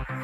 Hello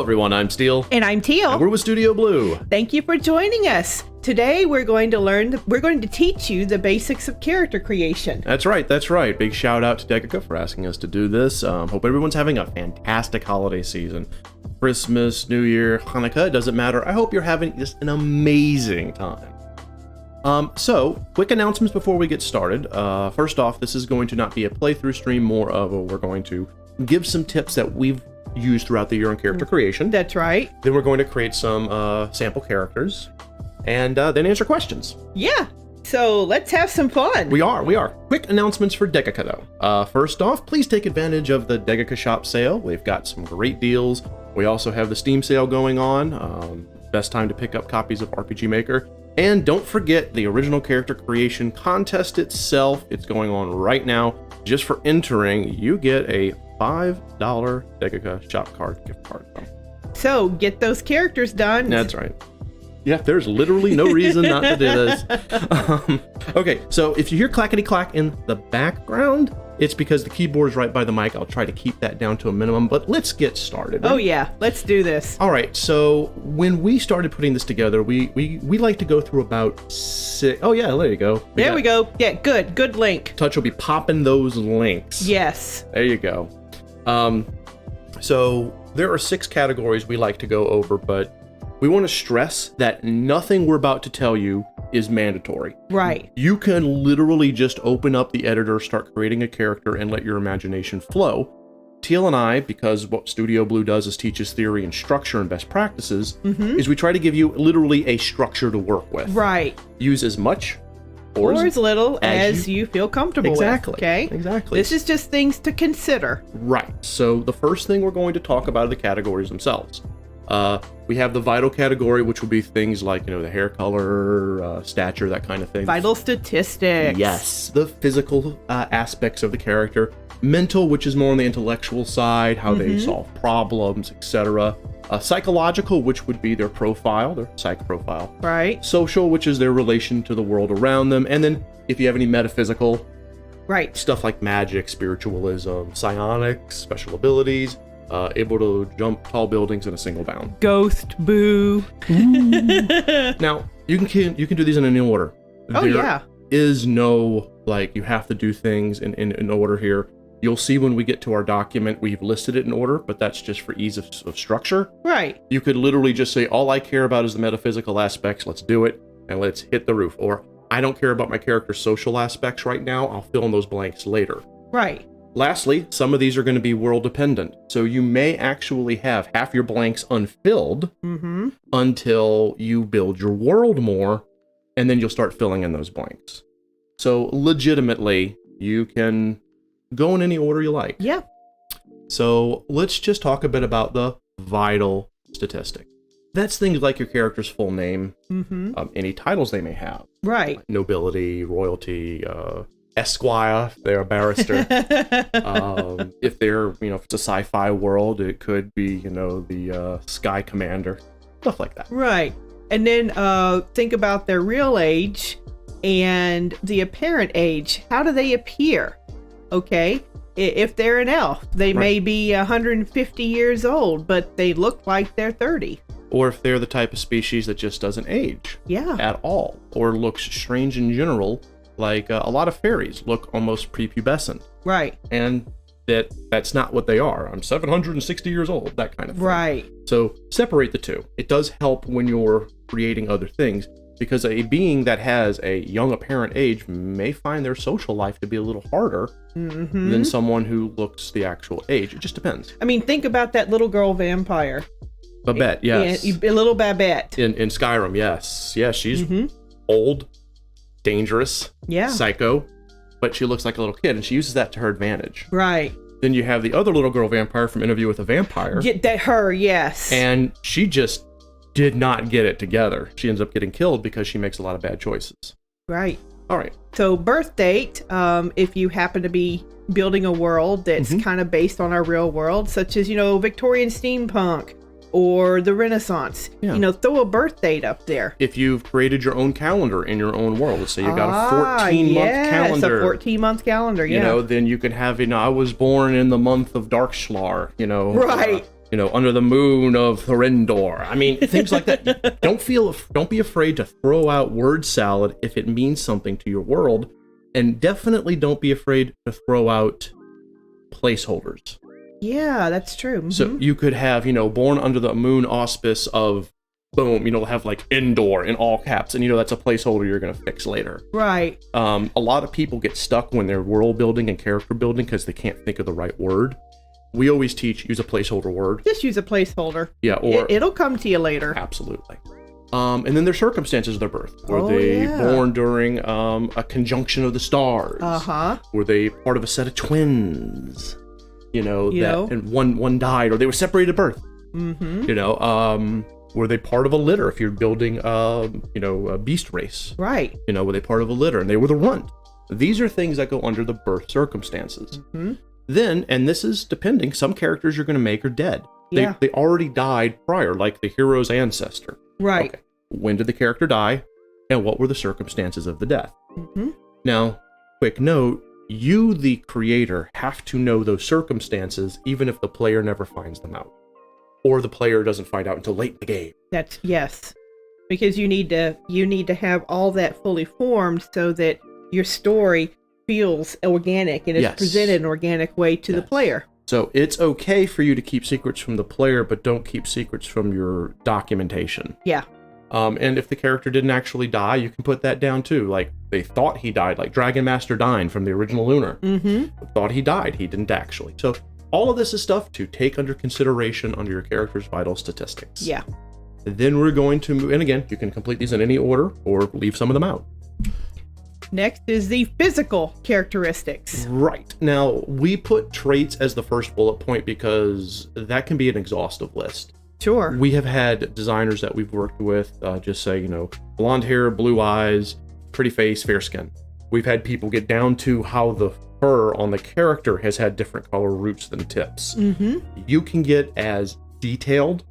everyone, I'm Steel. And I'm Teal. And we're with Studio Blue. Thank you for joining us. Today we're going to teach you the basics of character creation. That's right. Big shout out to Degica for asking us to do this. Hope everyone's having a fantastic holiday season. Christmas, New Year, Hanukkah, it doesn't matter. I hope you're having just an amazing time. So, quick announcements before we get started. First off, this is going to not be a playthrough stream, more of we're going to give some tips that we've used throughout the year on character creation. That's right. Then we're going to create some sample characters and then answer questions. Yeah. So let's have some fun. We are. Quick announcements for Degica though. First off, please take advantage of the Degica Shop sale. We've got some great deals. We also have the Steam sale going on. Best time to pick up copies of RPG Maker. And don't forget the original character creation contest itself. It's going on right now. Just for entering, you get a $5 Degica Shop card gift card. So get those characters done. That's right. Yeah, there's literally no reason not to do this. Okay, so if you hear clackety clack in the background, it's because the keyboard is right by the mic. I'll try to keep that down to a minimum, but let's get started. Right? Oh yeah, let's do this. All right, so when we started putting this together, we like to go through about 6. Oh yeah, there you go. There we go. Yeah, good link. Touch will be popping those links. Yes. There you go. So there are 6 categories we like to go over, but we want to stress that nothing we're about to tell you is mandatory. Right. You can literally just open up the editor, start creating a character, and let your imagination flow. Teal and I, because what Studio Blue does is teaches theory and structure and best practices, is we try to give you literally a structure to work with. Right. Use as much or as little as you feel comfortable with. Okay? Exactly. This is just things to consider. Right. So the first thing we're going to talk about are the categories themselves. We have the vital category, which will be things like, the hair color, stature, that kind of thing. Vital statistics. Yes. The physical aspects of the character. Mental, which is more on the intellectual side, how they solve problems, etc. Psychological, which would be their profile, their psych profile. Right. Social, which is their relation to the world around them. And then if you have any metaphysical, right, stuff like magic, spiritualism, psionics, special abilities, able to jump tall buildings in a single bound. Ghost, boo. Now, you can do these in any order. There is no, you have to do things in order here. You'll see when we get to our document, we've listed it in order, but that's just for ease of structure. Right. You could literally just say, all I care about is the metaphysical aspects, let's do it, and let's hit the roof. Or, I don't care about my character's social aspects right now, I'll fill in those blanks later. Right. Lastly, some of these are going to be world dependent. So you may actually have half your blanks unfilled until you build your world more, and then you'll start filling in those blanks. So legitimately, you can go in any order you like. Yeah. So let's just talk a bit about the vital statistic. That's things like your character's full name, any titles they may have. Right. Like nobility, royalty, Esquire, if they're a barrister. If they're, if it's a sci-fi world, it could be, the Sky Commander, stuff like that. Right. And then think about their real age and the apparent age. How do they appear? Okay. If they're an elf, they may be 150 years old, but they look like they're 30. Or if they're the type of species that just doesn't age at all, or looks strange in general. Like a lot of fairies look almost prepubescent. Right. And that's not what they are. I'm 760 years old, that kind of thing. Right. So separate the two. It does help when you're creating other things, because a being that has a young apparent age may find their social life to be a little harder than someone who looks the actual age. It just depends. I mean, think about that little girl vampire. Babette, yes. A little Babette. In Skyrim, yes. Yeah, she's old, dangerous, psycho, but she looks like a little kid, and she uses that to her advantage. Right. Then you have the other little girl vampire from Interview with a Vampire. Yes. And she just did not get it together. She ends up getting killed because she makes a lot of bad choices. Right. All right. So birth date, if you happen to be building a world that's kind of based on our real world, such as, Victorian steampunk or the Renaissance, throw a birth date up there. If you've created your own calendar in your own world, let's say you got a 14-month calendar. A 14-month calendar, then you can have, I was born in the month of Darkshlar, Right. Under the moon of Thorendor. I mean, things like that. Don't be afraid to throw out word salad if it means something to your world. And definitely don't be afraid to throw out placeholders. Yeah, that's true. Mm-hmm. So you could have, born under the moon auspice of, boom, have like indoor in all caps. And, that's a placeholder you're going to fix later. Right. A lot of people get stuck when they're world building and character building because they can't think of the right word. We always teach, use a placeholder word. Just use a placeholder. Yeah, or it'll come to you later. Absolutely. And then their circumstances of their birth. Were they born during a conjunction of the stars? Were they part of a set of twins? And one died, or they were separated at birth. Were they part of a litter? If you're building, a beast race, right? Were they part of a litter and they were the runt? These are things that go under the birth circumstances. Then, and this is depending, some characters you're going to make are dead. They already died prior, like the hero's ancestor. Right. Okay. When did the character die, and what were the circumstances of the death? Now, quick note, you, the creator, have to know those circumstances, even if the player never finds them out. Or the player doesn't find out until late in the game. Yes. Because you need to have all that fully formed so that your story feels organic and is presented in an organic way to the player. So it's okay for you to keep secrets from the player, but don't keep secrets from your documentation. Yeah. And if the character didn't actually die, you can put that down too. Like, they thought he died, like Dragon Master Dine from the original Lunar. Thought he died, he didn't actually. So all of this is stuff to take under consideration under your character's vital statistics. Yeah. Then we're going to move, and again, you can complete these in any order or leave some of them out. Next is the physical characteristics. Right. Now, we put traits as the first bullet point because that can be an exhaustive list. Sure. We have had designers that we've worked with just say, blonde hair, blue eyes, pretty face, fair skin. We've had people get down to how the fur on the character has had different color roots than tips. You can get as detailed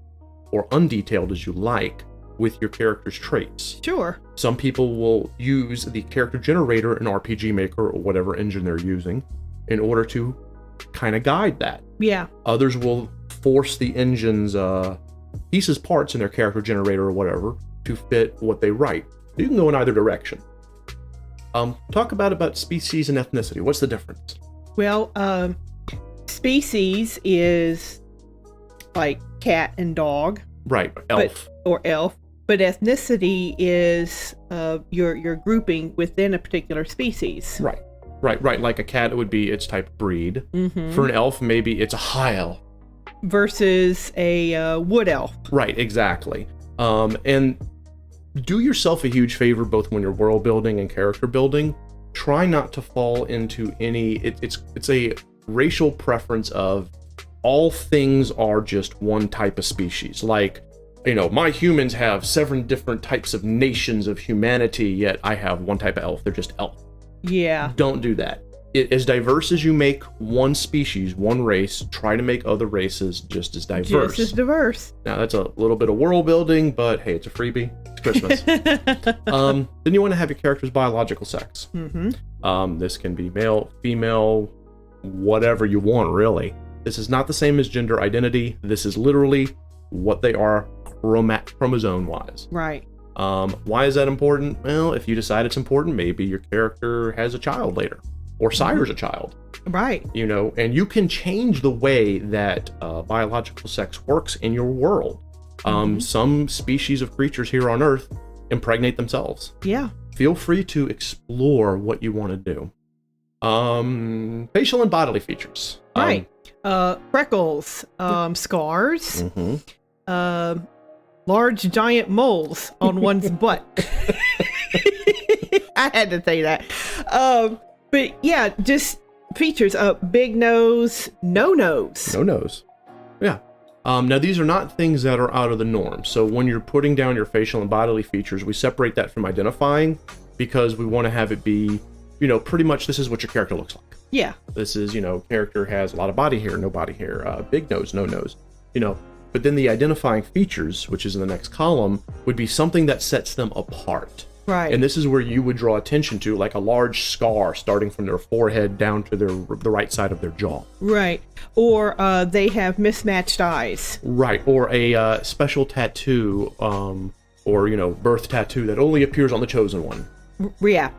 or undetailed as you like with your character's traits. Sure. Some people will use the character generator in RPG Maker or whatever engine they're using in order to kind of guide that. Yeah. Others will force the engine's parts in their character generator or whatever to fit what they write. You can go in either direction. Talk about species and ethnicity. What's the difference? Well, species is like cat and dog. Right. Elf. Or elf. But ethnicity is your grouping within a particular species. Right. Like a cat, it would be its type of breed. For an elf, maybe it's a high elf. Versus a wood elf. Right, exactly. And do yourself a huge favor both when you're world building and character building. Try not to fall into any... It's a racial preference of all things are just one type of species. Like, my humans have 7 different types of nations of humanity, yet I have one type of elf. They're just elf. Yeah. Don't do that. As diverse as you make one species, one race, try to make other races just as diverse. Just as diverse. Now, that's a little bit of world building, but hey, it's a freebie. It's Christmas. Then you want to have your character's biological sex. This can be male, female, whatever you want, really. This is not the same as gender identity. This is literally what they are chromosome-wise. Right. Why is that important? Well, if you decide it's important, maybe your character has a child later. Or sires a child. Right. And you can change the way that biological sex works in your world. Some species of creatures here on Earth impregnate themselves. Yeah. Feel free to explore what you want to do. Facial and bodily features. Right. Freckles, scars, large giant moles on one's butt. I had to say that. But yeah, just features. Big nose, no nose. No nose. Yeah. Now, these are not things that are out of the norm. So when you're putting down your facial and bodily features, we separate that from identifying because we want to have it be, pretty much this is what your character looks like. Yeah. This is, character has a lot of body hair, no body hair, big nose, no nose, But then the identifying features, which is in the next column, would be something that sets them apart. Right. And this is where you would draw attention to, like a large scar starting from their forehead down to the right side of their jaw. Right. Or they have mismatched eyes. Right. Or a special tattoo, or, birth tattoo that only appears on the chosen one. Yeah.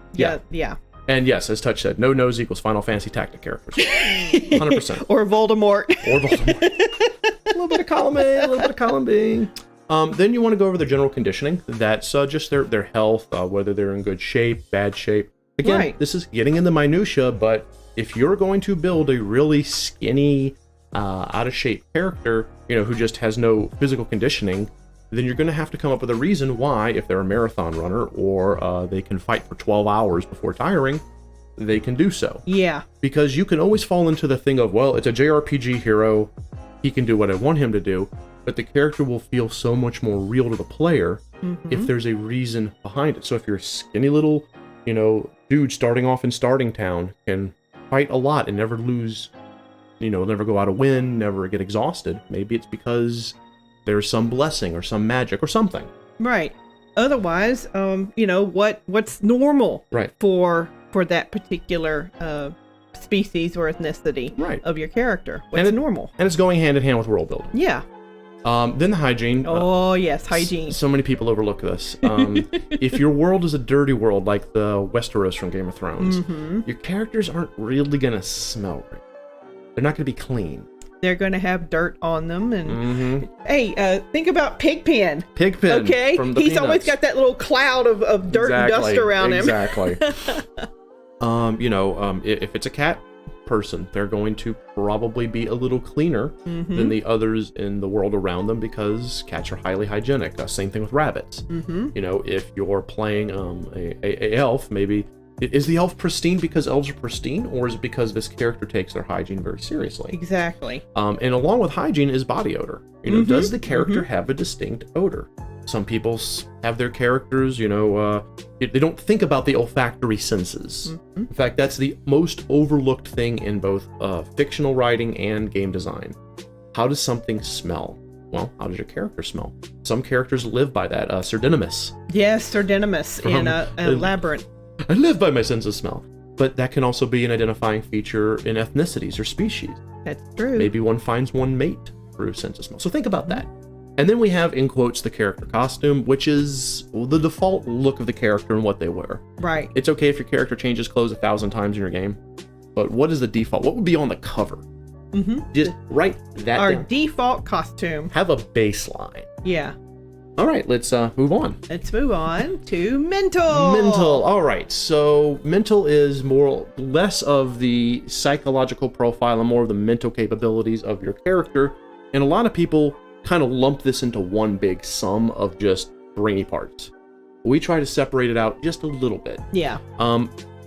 And yes, as Touch said, no nose equals Final Fantasy Tactic characters. 100%. Or Voldemort. A little bit of column A, a little bit of column B. Then you want to go over the general conditioning. That's just their health, whether they're in good shape, bad shape. Again, This is getting in the minutia, but if you're going to build a really skinny, out of shape character, who just has no physical conditioning, then you're going to have to come up with a reason why, if they're a marathon runner or they can fight for 12 hours before tiring, they can do so. Yeah. Because you can always fall into the thing of, well, it's a JRPG hero, he can do what I want him to do, but the character will feel so much more real to the player if there's a reason behind it. So if you're a skinny little, dude starting off in Starting Town can fight a lot and never lose, never go out a win, never get exhausted, maybe it's because there's some blessing or some magic or something. Right. Otherwise, what's normal for that particular species or ethnicity of your character? What's normal? And it's going hand in hand with world building. Yeah. Then the hygiene. Oh, yes, hygiene. So many people overlook this. If your world is a dirty world like the Westeros from Game of Thrones, your characters aren't really going to smell right. They're not going to be clean. They're going to have dirt on them. And hey, think about Pigpen. Pigpen. Okay. From the He's Peanuts. always got that little cloud of dirt and dust around him. Exactly. If it's a cat person, they're going to probably be a little cleaner than the others in the world around them because cats are highly hygienic. Same thing with rabbits. If you're playing a elf, maybe is the elf pristine because elves are pristine, or is it because this character takes their hygiene very seriously? Exactly. And along with hygiene is body odor. Does the character have a distinct odor? Some people have their characters, they don't think about the olfactory senses. In fact, that's the most overlooked thing in both fictional writing and game design. How does something smell? Well, how does your character smell? Some characters live by that. Sir Dynamis. Yes, Sir Dynamis in a Labyrinth. I live by my sense of smell. But that can also be an identifying feature in ethnicities or species. That's true. Maybe one finds one mate through sense of smell. So think about that. And then we have, in quotes, the character costume, which is the default look of the character and what they wear. Right. It's okay if your character changes clothes 1,000 times in your game, but what is the default? What would be on the cover? Just write that Our down. default costume. Have a baseline. Yeah. All right, let's move on. Let's move on to mental. Mental. All right, so mental is less of the psychological profile and more of the mental capabilities of your character. And a lot of people kind of lump this into one big sum of just brainy parts. We try to separate it out just a little bit. Yeah.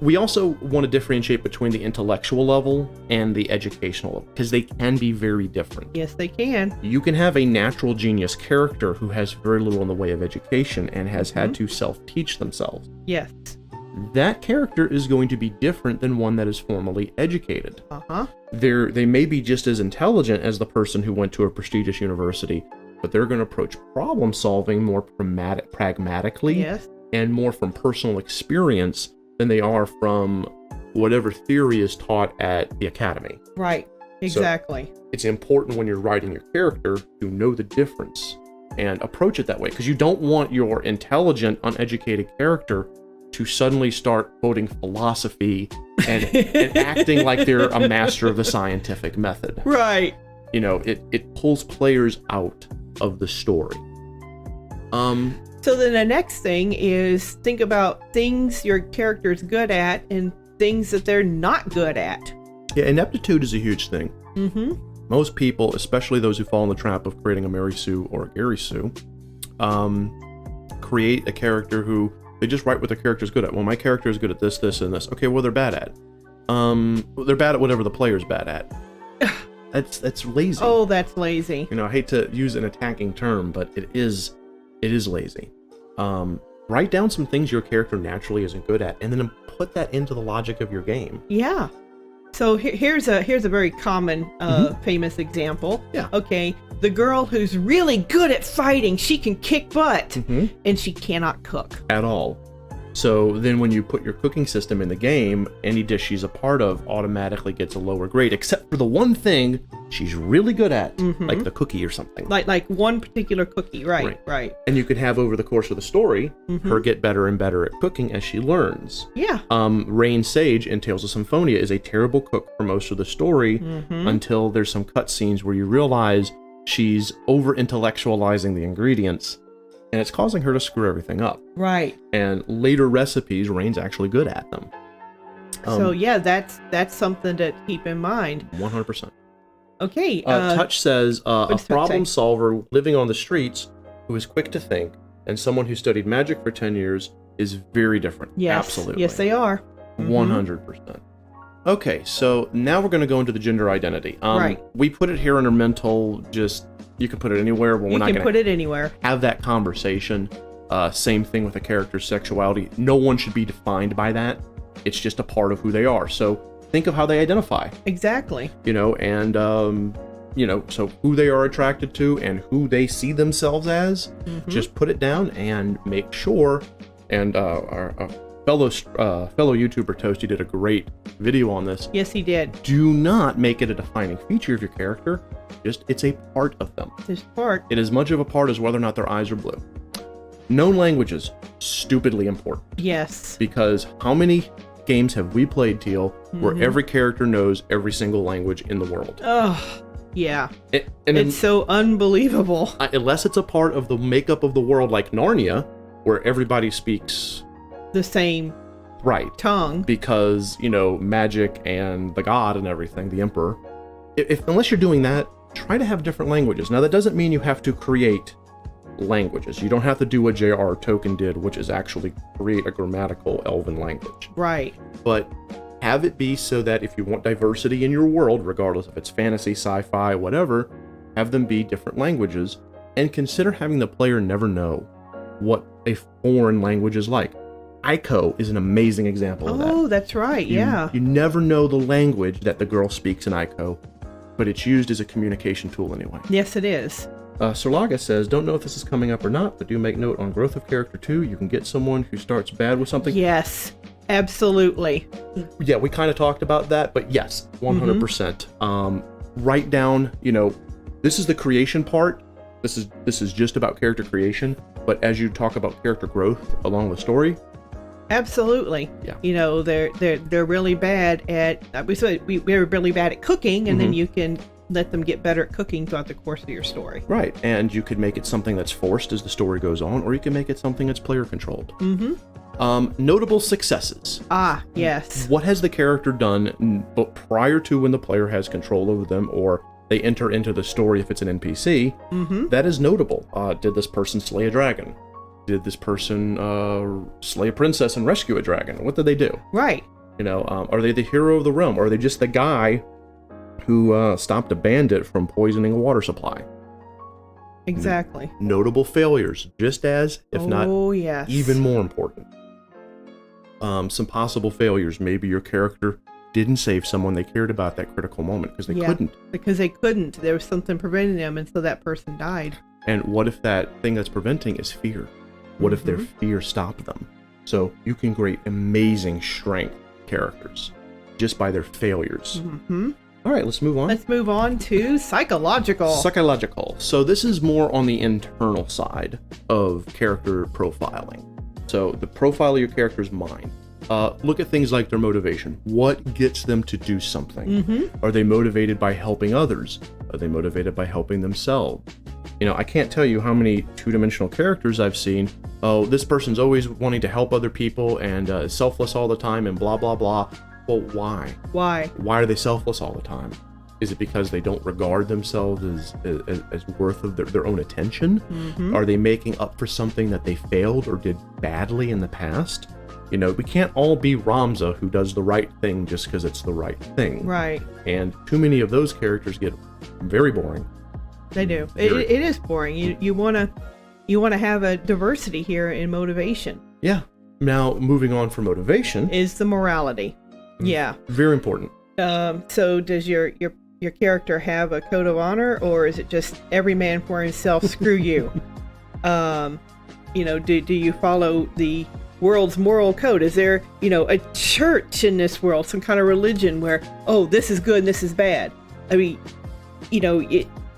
We also want to differentiate between the intellectual level and the educational level because they can be very different. Yes, they can. You can have a natural genius character who has very little in the way of education and has had to self-teach themselves. Yes. That character is going to be different than one that is formally educated. They may be just as intelligent as the person who went to a prestigious university, but they're going to approach problem solving more pragmatically and more from personal experience than they are from whatever theory is taught at the academy. Right, exactly. So it's important when you're writing your character to know the difference and approach it that way, because you don't want your intelligent, uneducated character to suddenly start quoting philosophy and acting like they're a master of the scientific method. Right. It pulls players out of the story. So then the next thing is think about things your character's good at and things that they're not good at. Yeah, ineptitude is a huge thing. Most people, especially those who fall in the trap of creating a Mary Sue or a Gary Sue, create a character who they just write what their character's good at. Well, my character is good at this, this, and this. Okay, well, they're bad at. They're bad at whatever the player's bad at. That's lazy. Oh, that's lazy. You know, I hate to use an attacking term, but it is lazy. Write down some things your character naturally isn't good at, and then put that into the logic of your game. Yeah. So here's a very common famous example. Yeah. Okay, the girl who's really good at fighting, she can kick butt, and she cannot cook at all. So then when you put your cooking system in the game, any dish she's a part of automatically gets a lower grade, except for the one thing she's really good at, like the cookie or something. Like one particular cookie, right. And you could have over the course of the story, her get better and better at cooking as she learns. Yeah. Rain Sage in Tales of Symphonia is a terrible cook for most of the story until there's some cutscenes where you realize she's over-intellectualizing the ingredients, and it's causing her to screw everything up. Right. And later recipes, Rain's actually good at them. So yeah, that's something to keep in mind. 100%. Okay. Touch says, a problem say? solver living on the streets who is quick to think, and someone who studied magic for 10 years is very different. Yes. Absolutely. Yes, they are. 100%. Okay, so now we're going to go into the gender identity. Right. We put it here under mental, just, you can put it anywhere, but we're not going to put it anywhere. Have that conversation. Same thing with a character's sexuality. No one should be defined by that. It's just a part of who they are. So think of how they identify. Exactly. You know, and, so who they are attracted to and who they see themselves as. Just put it down and make sure. And our fellow YouTuber Toasty did a great video on this. Yes, he did. Do not make it a defining feature of your character. Just, it's a part of them. This part. It is much of a part as whether or not their eyes are blue. Known languages, stupidly important. Yes. Because how many games have we played, Teal, where every character knows every single language in the world? Oh, yeah. It's so unbelievable. Unless it's a part of the makeup of the world like Narnia, where everybody speaks the same tongue. Because, magic and the god and everything, the emperor. Unless you're doing that, try to have different languages. Now, that doesn't mean you have to create languages. You don't have to do what J.R.R. Tolkien did, which is actually create a grammatical elven language. Right. But have it be so that if you want diversity in your world, regardless if it's fantasy, sci-fi, whatever, have them be different languages, and consider having the player never know what a foreign language is like. Ico is an amazing example of that. Oh, that's right, yeah. You never know the language that the girl speaks in Ico, but it's used as a communication tool anyway. Yes, it is. Sorlaga says, don't know if this is coming up or not, but do make note on growth of character 2. You can get someone who starts bad with something. Yes, absolutely. Yeah, we kind of talked about that, but yes, 100%. Write down, this is the creation part. This is just about character creation, but as you talk about character growth along the story. Absolutely. Yeah. They're really bad at, we're really bad at cooking, and then you can let them get better at cooking throughout the course of your story. Right, and you could make it something that's forced as the story goes on, or you can make it something that's player controlled. Notable successes. Ah, yes. What has the character done but prior to when the player has control over them, or they enter into the story if it's an NPC? That is notable. Did this person slay a dragon? Did this person slay a princess and rescue a dragon? What did they do? Right. Are they the hero of the realm? Or are they just the guy who stopped a bandit from poisoning a water supply? Exactly. Notable failures, just as, if not even more important. Some possible failures. Maybe your character didn't save someone they cared about at that critical moment because they couldn't. Because they couldn't. There was something preventing them, and so that person died. And what if that thing that's preventing is fear? What if their fear stopped them? So you can create amazing strength characters just by their failures. All right, let's move on. Let's move on to psychological. Psychological. So this is more on the internal side of character profiling. So the profile of your character's mind. Look at things like their motivation. What gets them to do something? Are they motivated by helping others? Are they motivated by helping themselves? I can't tell you how many two-dimensional characters I've seen. Oh, this person's always wanting to help other people and is selfless all the time and blah, blah, blah. Well, why? Why? Why are they selfless all the time? Is it because they don't regard themselves as worth of their own attention? Are they making up for something that they failed or did badly in the past? You know, we can't all be Ramza who does the right thing just because it's the right thing. Right. And too many of those characters get very boring. They do. It is boring. You want to have a diversity here in motivation. Yeah. Now, moving on from motivation is the morality. Yeah. Very important. So does your character have a code of honor, or is it just every man for himself, screw you? You know, do you follow the world's moral code? Is there, you know, a church in this world, some kind of religion where, oh, this is good and this is bad? I mean, you know,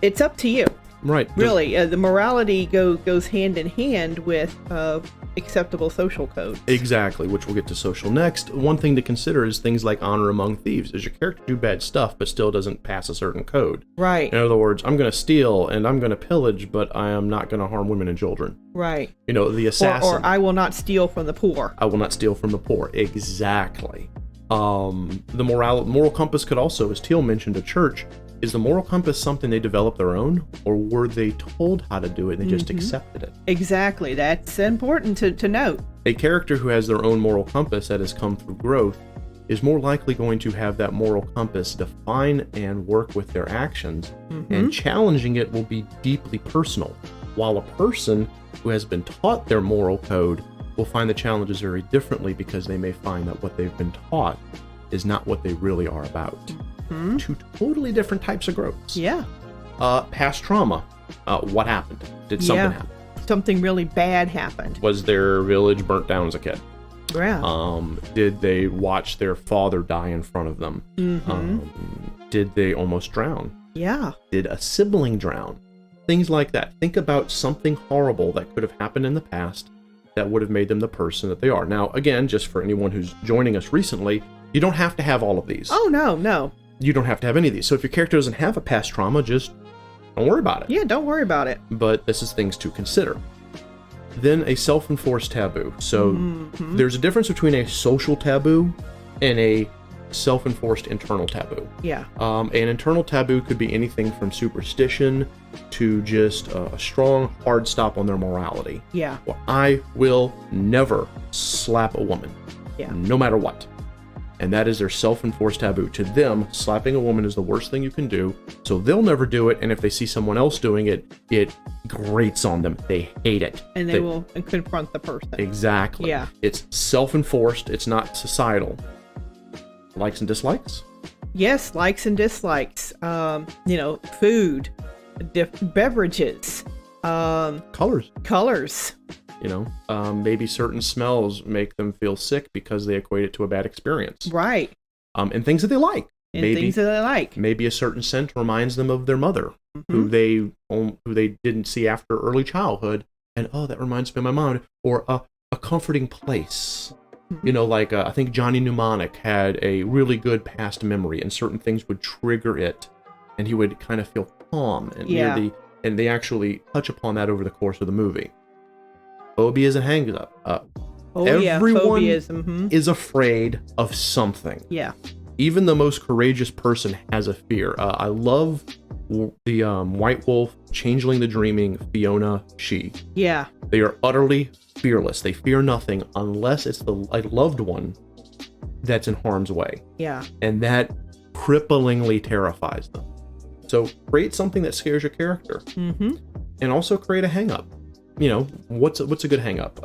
it's up to you. Right. Really, the morality goes hand in hand with acceptable social codes. Exactly, which we'll get to social next. One thing to consider is things like honor among thieves. Does your character do bad stuff but still doesn't pass a certain code? Right. In other words, I'm going to steal and I'm going to pillage, but I am not going to harm women and children. Right. You know, the assassin. Or I will not steal from the poor. I will not steal from the poor. Exactly. The moral compass could also, as Teal mentioned, a church. Is the moral compass something they developed their own, or were they told how to do it and they just accepted it? Exactly. That's important to note. A character who has their own moral compass that has come through growth is more likely going to have that moral compass define and work with their actions, and challenging it will be deeply personal, while a person who has been taught their moral code will find the challenges very differently because they may find that what they've been taught is not what they really are about. Two totally different types of growths. Yeah. Past trauma. What happened? Did something happen? Something really bad happened. Was their village burnt down as a kid? Yeah. Did they watch their father die in front of them? Did they almost drown? Yeah. Did a sibling drown? Things like that. Think about something horrible that could have happened in the past that would have made them the person that they are. Now, again, just for anyone who's joining us recently, you don't have to have all of these. Oh, no. You don't have to have any of these. So if your character doesn't have a past trauma, just don't worry about it. Yeah, don't worry about it. But this is things to consider. Then a self-enforced taboo. So there's a difference between a social taboo and a self-enforced internal taboo. Yeah. An internal taboo could be anything from superstition to just a strong, hard stop on their morality. Yeah. Well, I will never slap a woman. Yeah. No matter what. And that is their self-enforced taboo. To them, slapping a woman is the worst thing you can do, so they'll never do it, and if they see someone else doing it, it grates on them. They hate it. And they will confront the person. Exactly. Yeah. It's self-enforced, it's not societal. Likes and dislikes? Yes, likes and dislikes. You know, food, beverages, colors. You know, maybe certain smells make them feel sick because they equate it to a bad experience. Right. And things that they like. Maybe a certain scent reminds them of their mother, who they didn't see after early childhood, and oh, that reminds me of my mom. Or a comforting place. You know, like I think Johnny Mnemonic had a really good past memory, and certain things would trigger it, and he would kind of feel calm and and they actually touch upon that over the course of the movie. Phobias and hang-up. Everyone is afraid of something. Yeah. Even the most courageous person has a fear. I love the White Wolf, Changeling the Dreaming, Fiona, she. Yeah. They are utterly fearless. They fear nothing unless it's a loved one that's in harm's way. Yeah. And that cripplingly terrifies them. So create something that scares your character. And also create a hang-up. You know, what's a good hang-up?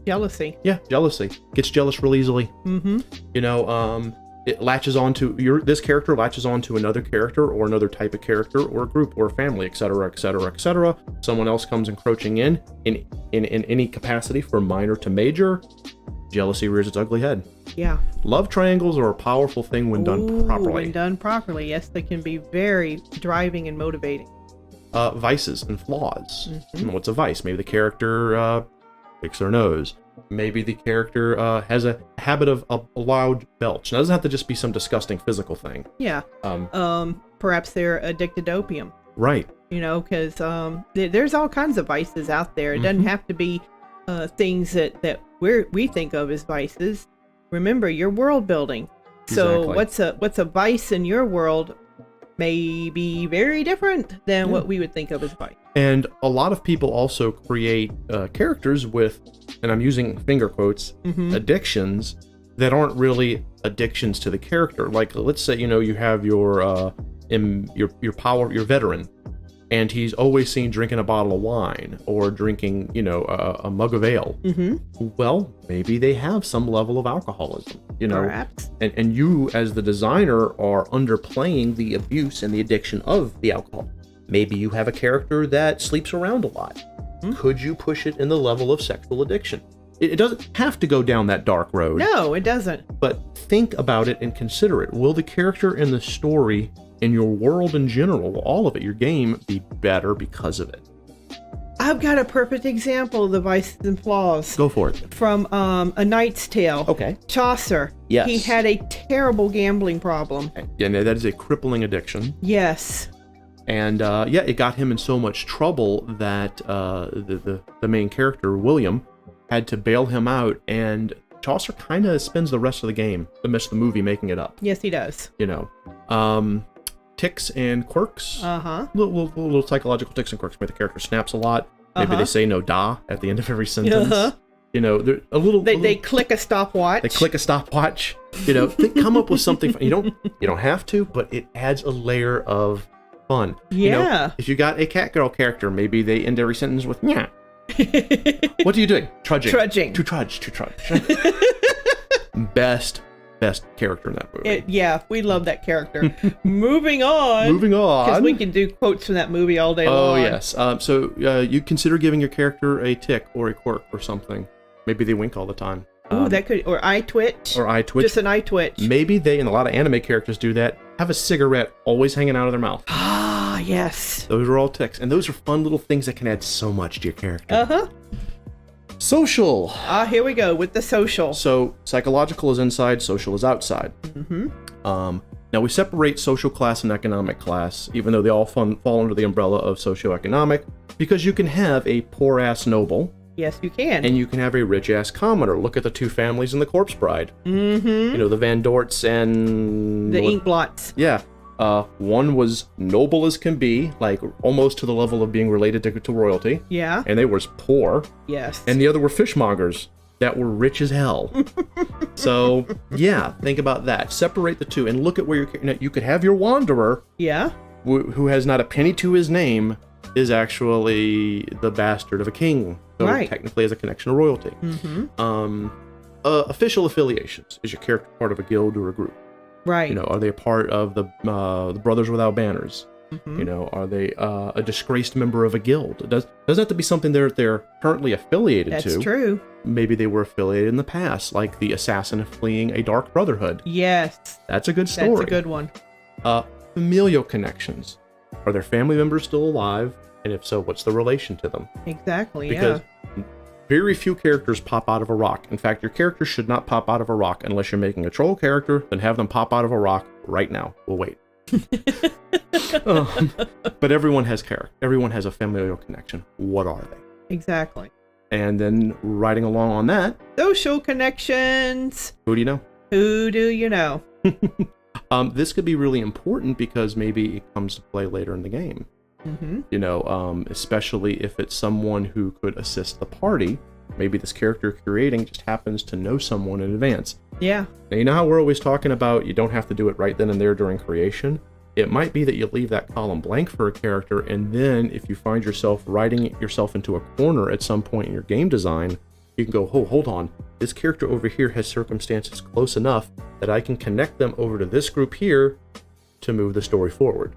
Jealousy. Yeah, jealousy. Gets jealous real easily. You know, it latches onto this character latches onto another character or another type of character or a group or a family, etc., etc., etc. Someone else comes encroaching in any capacity from minor to major. Jealousy rears its ugly head. Yeah. Love triangles are a powerful thing when done properly. When done properly, yes, they can be very driving and motivating. Vices and flaws. What's a vice? Maybe the character picks their nose. Maybe the character has a habit of a loud belch. Now, it doesn't have to just be some disgusting physical thing. Yeah. Perhaps they're addicted to opium. Right. You know, because there's all kinds of vices out there. It doesn't have to be things that we think of as vices. Remember, you're world building. So what's a vice in your world may be very different than what we would think of as vice. And a lot of people also create characters with and I'm using finger quotes, addictions that aren't really addictions to the character. Like, let's say, you have your veteran, and he's always seen drinking a bottle of wine or drinking, a mug of ale. Well, maybe they have some level of alcoholism, Perhaps. And you as the designer are underplaying the abuse and the addiction of the alcohol. Maybe you have a character that sleeps around a lot. Could you push it in the level of sexual addiction? It doesn't have to go down that dark road. No, it doesn't. But think about it and consider it. Will the character in the story, in your world in general, all of it, your game, be better because of it? I've got a perfect example of the vices and flaws. Go for it. From A Knight's Tale. Okay. Chaucer. Yes. He had a terrible gambling problem. Yeah, that is a crippling addiction. Yes. And it got him in so much trouble that the main character, William, had to bail him out, and Chaucer kind of spends the rest of the rest of the movie making it up. Yes, he does. Tics and quirks. Uh-huh. Little psychological tics and quirks. Maybe the character snaps a lot. Maybe they say no da at the end of every sentence. They're a little. They click a stopwatch. They click a stopwatch. Come up with something fun. You don't have to, but it adds a layer of fun. Yeah. If you got a Catgirl character, maybe they end every sentence with "yeah." What are you doing? Trudging. To trudge. Best character in that movie. We love that character. Moving on. Because we can do quotes from that movie all day long. Oh, yes. So you consider giving your character a tick or a quirk or something. Maybe they wink all the time. That could, or eye twitch. Just an eye twitch. Maybe they, and a lot of anime characters do that, have a cigarette always hanging out of their mouth. Ah, yes. Those are all ticks. And those are fun little things that can add so much to your character. Uh-huh. Social. Here we go with the social. So psychological is inside, social is outside. Now we separate social class and economic class, even though they all fall under the umbrella of socioeconomic, because you can have a poor-ass noble. Yes, you can. And you can have a rich-ass commoner. Look at the two families in The Corpse Bride. The Van Dorts and... the Inkblots. Yeah. One was noble as can be, like almost to the level of being related to royalty. Yeah. And they were poor. Yes. And the other were fishmongers that were rich as hell. So, yeah, think about that. Separate the two and look at where you could have your wanderer. Yeah. Who has not a penny to his name, is actually the bastard of a king. So technically has a connection to royalty. Official affiliations. Is your character part of a guild or a group? Right. Are they a part of the Brothers Without Banners? Are they a disgraced member of a guild? It doesn't have to be something they're currently affiliated to. That's true. Maybe they were affiliated in the past, like the assassin fleeing a dark brotherhood. Yes. That's a good story. That's a good one. Familial connections. Are their family members still alive? And if so, what's the relation to them? Exactly, because very few characters pop out of a rock. In fact, your character should not pop out of a rock unless you're making a troll character, then have them pop out of a rock right now. We'll wait. But everyone has character. Everyone has a familial connection. What are they? Exactly. And then riding along on that... social connections. Who do you know? Who do you know? This could be really important because maybe it comes to play later in the game. Especially if it's someone who could assist the party. Maybe this character you're creating just happens to know someone in advance. Yeah. Now, you know how we're always talking about you don't have to do it right then and there during creation? It might be that you leave that column blank for a character, and then if you find yourself writing yourself into a corner at some point in your game design, you can go, oh, hold on, this character over here has circumstances close enough that I can connect them over to this group here to move the story forward.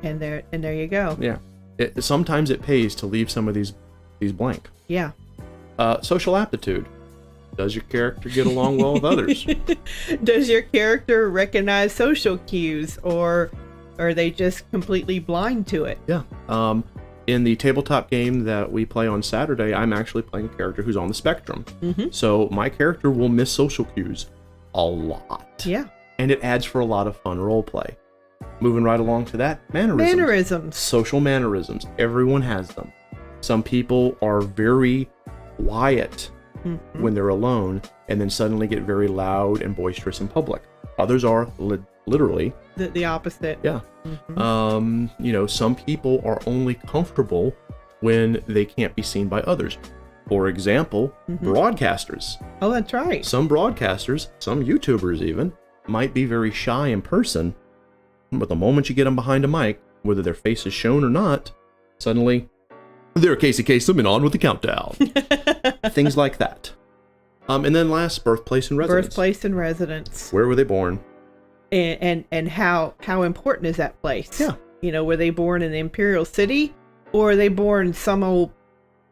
And there you go. Yeah. Sometimes it pays to leave some of these blank. Yeah. Social aptitude. Does your character get along well with others? Does your character recognize social cues, or are they just completely blind to it? Yeah. In the tabletop game that we play on Saturday, I'm actually playing a character who's on the spectrum. So my character will miss social cues a lot. Yeah. And it adds for a lot of fun role play. Moving right along to that, mannerisms. Social mannerisms. Everyone has them. Some people are very quiet when they're alone, and then suddenly get very loud and boisterous in public. Others are literally the opposite. Yeah. Some people are only comfortable when they can't be seen by others. For example, broadcasters. Oh, that's right. Some broadcasters, some YouTubers even, might be very shy in person, but the moment you get them behind a mic, whether their face is shown or not, suddenly, they're Casey Kasem and on with the countdown. Things like that. And then last, birthplace and residence. Birthplace and residence. Where were they born? And how important is that place? Yeah. You know, were they born in the Imperial City, or were they born in some old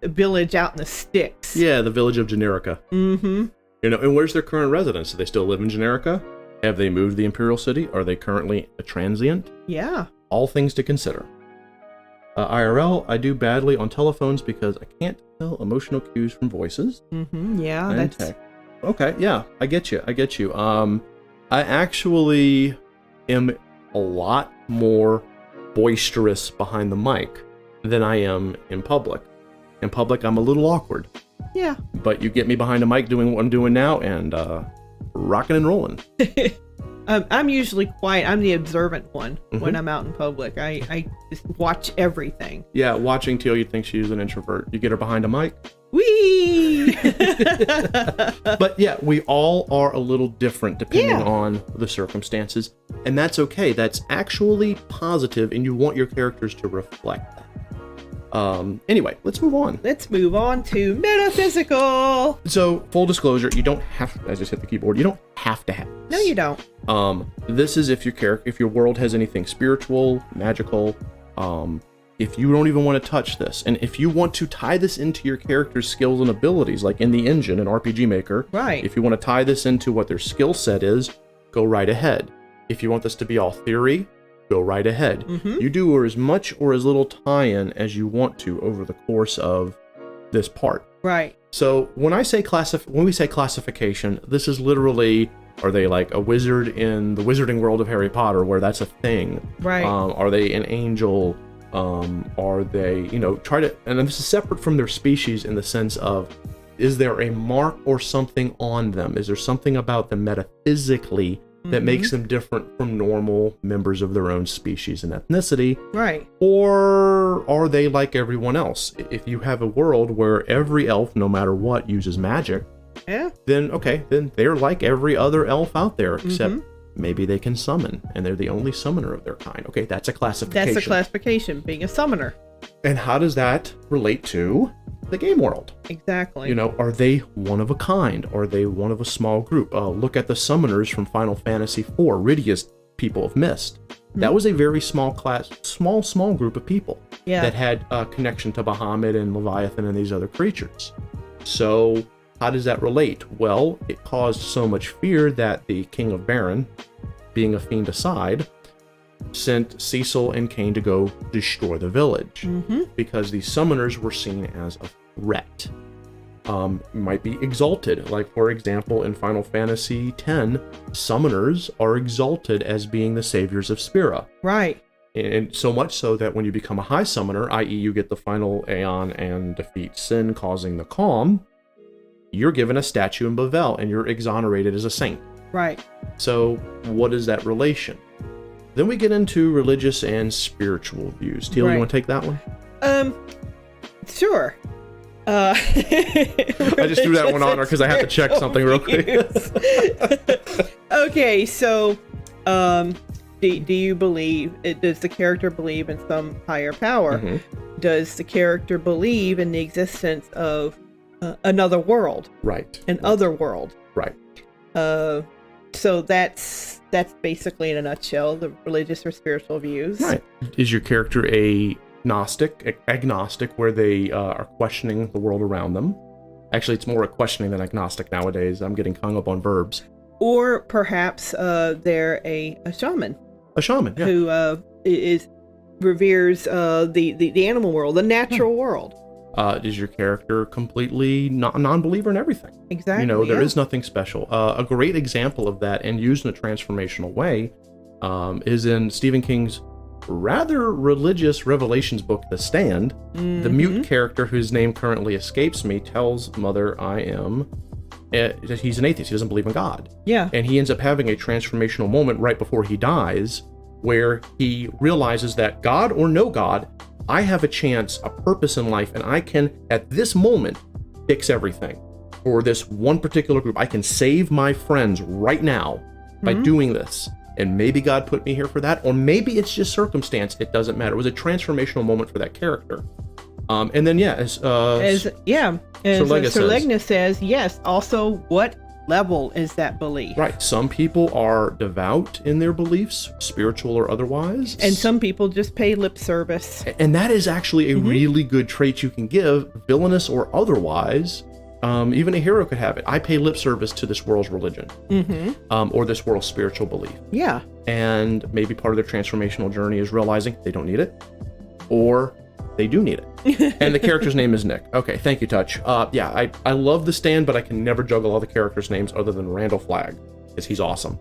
village out in the sticks? Yeah, the village of Generica. Mm-hmm. You know, and where's their current residence? Do they still live in Generica? Have they moved to the Imperial City? Are they currently a transient? Yeah. All things to consider. IRL, I do badly on telephones because I can't tell emotional cues from voices. Mm-hmm. Yeah, And that's... tech. Okay, yeah, I get you. I actually am a lot more boisterous behind the mic than I am in public. In public, I'm a little awkward. Yeah. But you get me behind a mic doing what I'm doing now and rocking and rolling. I'm usually quiet. I'm the observant one when I'm out in public. I just watch everything. Yeah, watching Teal, you'd think she's an introvert. You get her behind a mic. Whee! But yeah, we all are a little different depending on the circumstances. And that's okay. That's actually positive, and you want your characters to reflect that. Anyway, let's move on. Let's move on to metaphysical. So, full disclosure, you don't have to, I just hit the keyboard, you don't have to have this. No, you don't. This is if your world has anything spiritual, magical, if you don't even want to touch this, and if you want to tie this into your character's skills and abilities, like in the engine and RPG Maker, right? If you want to tie this into what their skill set is, go right ahead. If you want this to be all theory, go right ahead. You do as much or as little tie-in as you want to over the course of this part. Right. So when we say classification, this is literally, are they like a wizard in the wizarding world of Harry Potter, where that's a thing? Right. Are they an angel? Are they, try to, and this is separate from their species in the sense of, is there a mark or something on them? Is there something about them metaphysically that makes them different from normal members of their own species and ethnicity? Right. Or are they like everyone else? If you have a world where every elf, no matter what, uses magic, then they're like every other elf out there, except maybe they can summon, and they're the only summoner of their kind. Okay, that's a classification. That's a classification, being a summoner. And how does that relate to the game world? Exactly. Are they one of a kind? Are they one of a small group? Look at the summoners from Final Fantasy IV, Rydia's people of Mist. That was a very small class, small group of people that had a connection to Bahamut and Leviathan and these other creatures. So how does that relate? Well, it caused so much fear that the King of Baron, being a fiend aside, sent Cecil and Cain to go destroy the village because these summoners were seen as a threat. Might be exalted, like for example in Final Fantasy X, summoners are exalted as being the saviors of Spira. Right. And so much so that when you become a high summoner, i.e. you get the final Aeon and defeat Sin causing the calm, you're given a statue in Bavel and you're exonerated as a saint. Right. So what is that relation? Then we get into religious and spiritual views. Teal, you want to take that one? Sure. I just threw that one on her because I have to check something real quick. Okay, so do you believe, does the character believe in some higher power? Does the character believe in the existence of another world? Right. An other world. Right. So that's basically in a nutshell the religious or spiritual views. Right. Is your character agnostic, where they are questioning the world around them? Actually, it's more a questioning than agnostic nowadays. I'm getting hung up on verbs. Or perhaps they're a shaman. A shaman, yeah. Who reveres the animal world, the natural world. Is your character completely non-believer in everything? Exactly. There is nothing special. A great example of that, and used in a transformational way, is in Stephen King's rather religious Revelations book, The Stand. The mute character, whose name currently escapes me, tells Mother that he's an atheist. He doesn't believe in God. Yeah. And he ends up having a transformational moment right before he dies, where he realizes that God or no God, I have a chance, a purpose in life, and I can, at this moment, fix everything. For this one particular group, I can save my friends right now by doing this. And maybe God put me here for that, or maybe it's just circumstance. It doesn't matter. It was a transformational moment for that character. And then, as Sir Legna says, yes. Also, what level is that belief? Right. Some people are devout in their beliefs, spiritual or otherwise. And some people just pay lip service. And that is actually a really good trait you can give, villainous or otherwise. Even a hero could have it. I pay lip service to this world's religion, or this world's spiritual belief. Yeah. And maybe part of their transformational journey is realizing they don't need it, or they do need it. And the character's name is Nick. Okay, thank you, Touch. I love the Stand, but I can never juggle all the characters' names other than Randall Flagg, because he's awesome.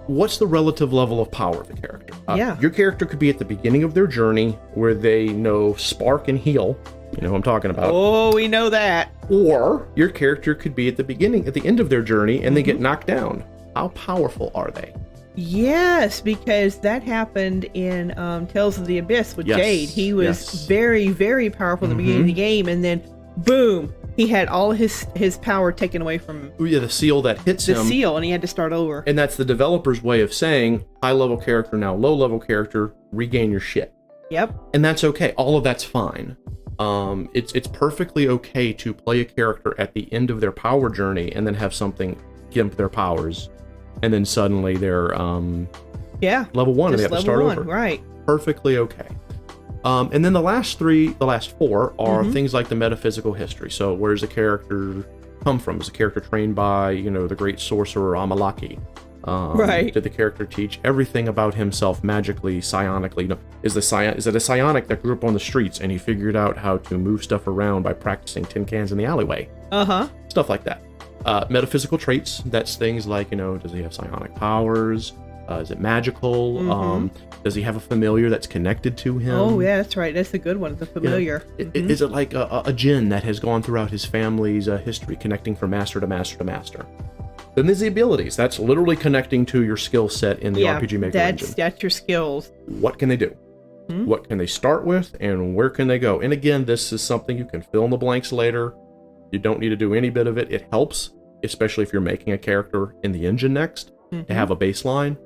What's the relative level of power of the character? Your character could be at the beginning of their journey, where they know Spark and Heal. You know who I'm talking about. Oh, we know that. Or your character could be at the end of their journey, and they get knocked down. How powerful are they? Yes, because that happened in Tales of the Abyss with Jade. He was very, very powerful at the beginning of the game, and then boom, he had all his power taken away from him. Oh yeah, the seal that hits him. The seal, and he had to start over. And that's the developer's way of saying, high-level character, now low-level character, regain your shit. Yep. And that's okay. All of that's fine. It's perfectly okay to play a character at the end of their power journey and then have something gimp their powers, and then suddenly they're level 1 and they have to start over. Right. Perfectly okay. And then the last four are things like the metaphysical history. So where does the character come from? Is the character trained by, the great sorcerer Amalaki? Right. Did the character teach everything about himself magically, psionically? Is it a psionic that grew up on the streets and he figured out how to move stuff around by practicing tin cans in the alleyway? Stuff like that. Metaphysical traits, that's things like, does he have psionic powers? Is it magical? Does he have a familiar that's connected to him? Oh, yeah, that's right. That's a good one, the familiar. Is it like a djinn that has gone throughout his family's history, connecting from master to master to master? Then there's the abilities. That's literally connecting to your skill set in the RPG Maker engine. That's your skills. What can they do? What can they start with, and where can they go? And again, this is something you can fill in the blanks later. You don't need to do any bit of it. It helps, especially if you're making a character in the engine next, to have a baseline.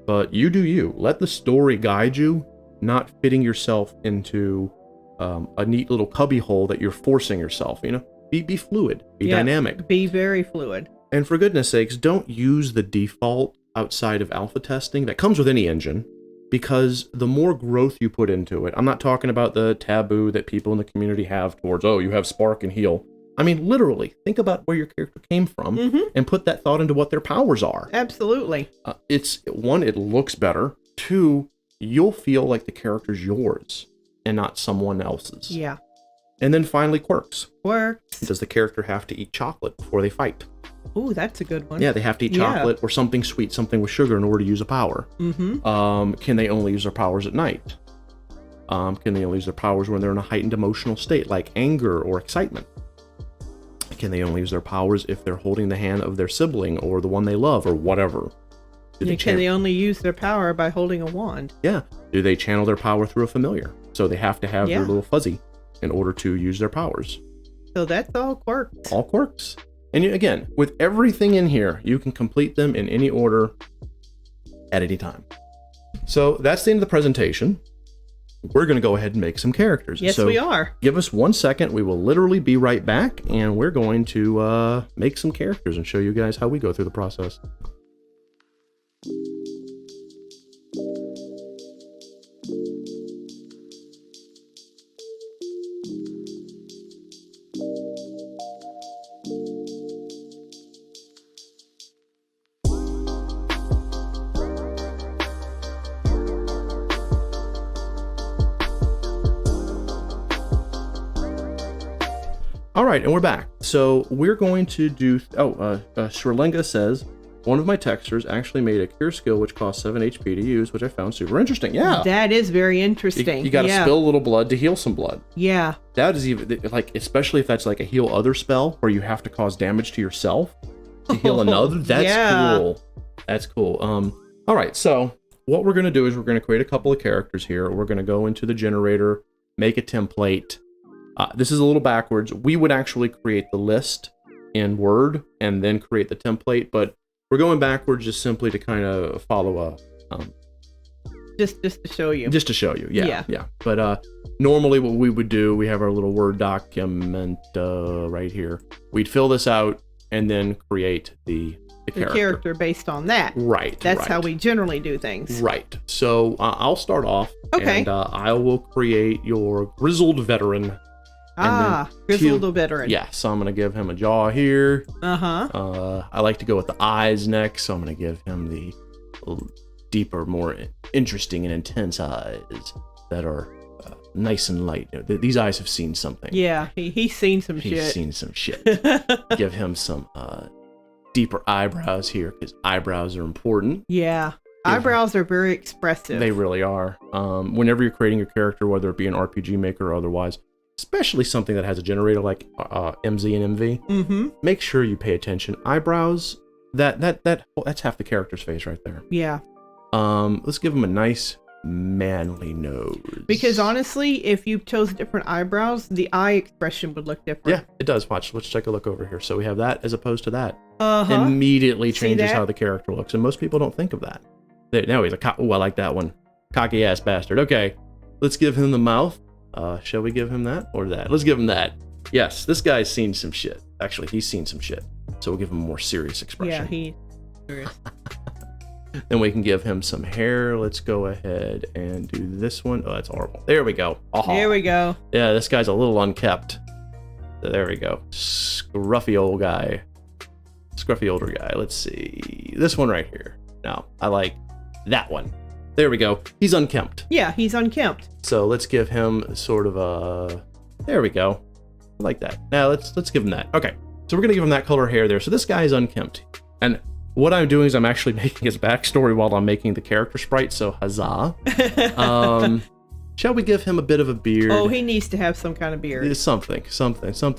But you do you. Let the story guide you, not fitting yourself into a neat little cubby hole that you're forcing yourself. Be fluid. Be dynamic. Be very fluid. And for goodness sakes, don't use the default outside of alpha testing that comes with any engine, because the more growth you put into it, I'm not talking about the taboo that people in the community have towards, you have Spark and Heal. I mean, literally, think about where your character came from and put that thought into what their powers are. Absolutely. It's one, it looks better. Two, you'll feel like the character's yours and not someone else's. Yeah. And then finally, quirks. Quirks. Does the character have to eat chocolate before they fight? Ooh, that's a good one. Yeah, they have to eat chocolate or something sweet, something with sugar in order to use a power. Can they only use their powers at night? Can they only use their powers when they're in a heightened emotional state, like anger or excitement? Can they only use their powers if they're holding the hand of their sibling or the one they love or whatever? Can they only use their power by holding a wand? Yeah. Do they channel their power through a familiar? So they have to have their little fuzzy in order to use their powers. So that's all quirks. All quirks. And again, with everything in here, you can complete them in any order at any time. So that's the end of the presentation. We're going to go ahead and make some characters. Yes, we are. Give us 1 second. We will literally be right back, and we're going to make some characters and show you guys how we go through the process. All right, and we're back. So we're going to do... Srilenga says, one of my texters actually made a cure skill which costs 7 HP to use, which I found super interesting. Yeah. That is very interesting. You got to spill a little blood to heal some blood. Yeah. That is even, especially if that's like a heal other spell where you have to cause damage to yourself to heal another. That's cool. That's cool. All right, so what we're going to do is we're going to create a couple of characters here. We're going to go into the generator, make a template, This is a little backwards. We would actually create the list in Word and then create the template, but we're going backwards just simply to kind of follow a just to show you. Just to show you, yeah. But normally what we would do, we have our little Word document right here. We'd fill this out and then create the character based on that. Right. That's how we generally do things. Right. So I'll start off. Okay. And I will create your grizzled veteran. Grizzled veteran. Yeah, so I'm going to give him a jaw here. Uh-huh. I like to go with the eyes next, so I'm going to give him the deeper, more interesting and intense eyes that are nice and light. These eyes have seen something. Yeah, he's seen some shit. He's seen some shit. Give him some deeper eyebrows here, because eyebrows are important. Yeah. Eyebrows are very expressive. They really are. Whenever you're creating your character, whether it be an RPG Maker or otherwise, especially something that has a generator like MZ and MV, make sure you pay attention. Eyebrows, that's half the character's face right there. Yeah. Let's give him a nice manly nose. Because honestly, if you chose different eyebrows, the eye expression would look different. Yeah, it does. Watch. Let's take a look over here. So we have that as opposed to that. Immediately changes how the character looks, and most people don't think of that. Now he's I like that one. Cocky ass bastard. Okay, let's give him the mouth. Shall we give him that or that? Let's give him that. Yes, this guy's seen some shit. Actually, he's seen some shit. So we'll give him a more serious expression. Yeah, he's serious. Then we can give him some hair. Let's go ahead and do this one. Oh, that's horrible. There we go. There we go. Yeah, this guy's a little unkept. So there we go. Scruffy old guy. Scruffy older guy. Let's see. This one right here. No, I like that one. There we go. He's unkempt. Yeah, he's unkempt. So let's give him sort of a... There we go. I like that. Now let's give him that. Okay. So we're going to give him that color hair there. So this guy is unkempt. And what I'm doing is I'm actually making his backstory while I'm making the character sprite. So huzzah. Shall we give him a bit of a beard? Oh, he needs to have some kind of beard. Something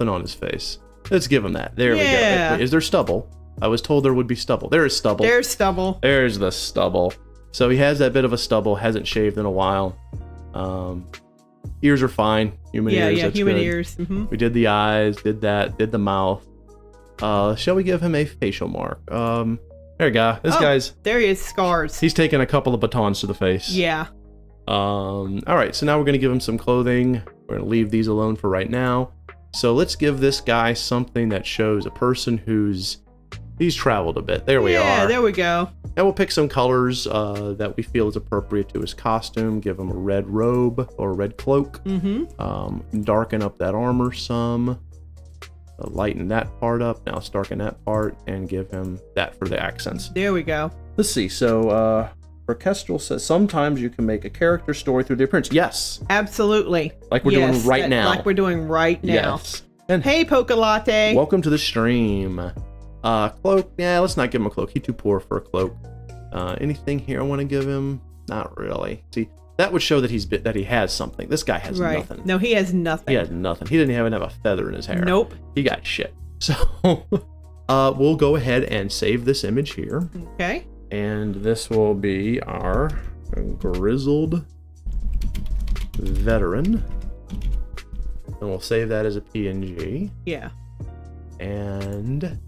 on his face. Let's give him that. There we go. Is there stubble? I was told there would be stubble. There is stubble. There's stubble. There's the stubble. So he has that bit of a stubble, hasn't shaved in a while. Ears are fine. Human ears. Yeah, that's human good. ears. Mm-hmm. We did the eyes, did the mouth. Shall we give him a facial mark? There you go. This guy's... There he is, scars. He's taken a couple of batons to the face. Yeah. All right, so now we're going to give him some clothing. We're going to leave these alone for right now. So let's give this guy something that shows a person he's traveled a bit. There we are. Yeah, there we go. And we'll pick some colors that we feel is appropriate to his costume. Give him a red robe or a red cloak. Darken up that armor some. Lighten that part up. Now let's darken that part and give him that for the accents. There we go. Let's see. So Orchestral says sometimes you can make a character story through the appearance. Yes. Absolutely. Like we're doing right now. Like we're doing right now. Yes. And hey, Polka Latte. Welcome to the stream. Cloak. Yeah, let's not give him a cloak. He's too poor for a cloak. Anything here I want to give him? Not really. See, that would show that he has something. This guy has nothing. No, he has nothing. He has nothing. He didn't even have a feather in his hair. Nope. He got shit. So we'll go ahead and save this image here. Okay. And this will be our grizzled veteran. And we'll save that as a PNG. Yeah. And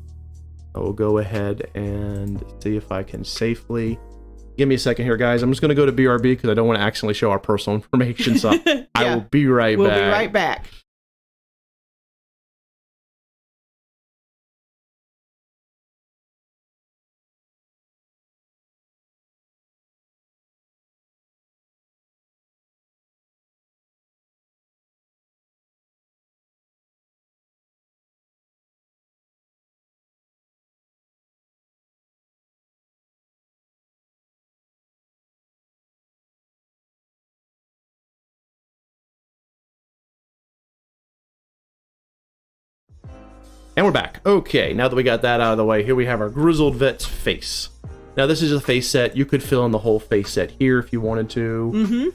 I will go ahead and see if I can safely... Give me a second here, guys. I'm just going to go to BRB because I don't want to accidentally show our personal information. So I will be right back. We'll be right back. And we're back. Okay, now that we got that out of the way, here we have our grizzled vet's face. Now this is a face set. You could fill in the whole face set here if you wanted to.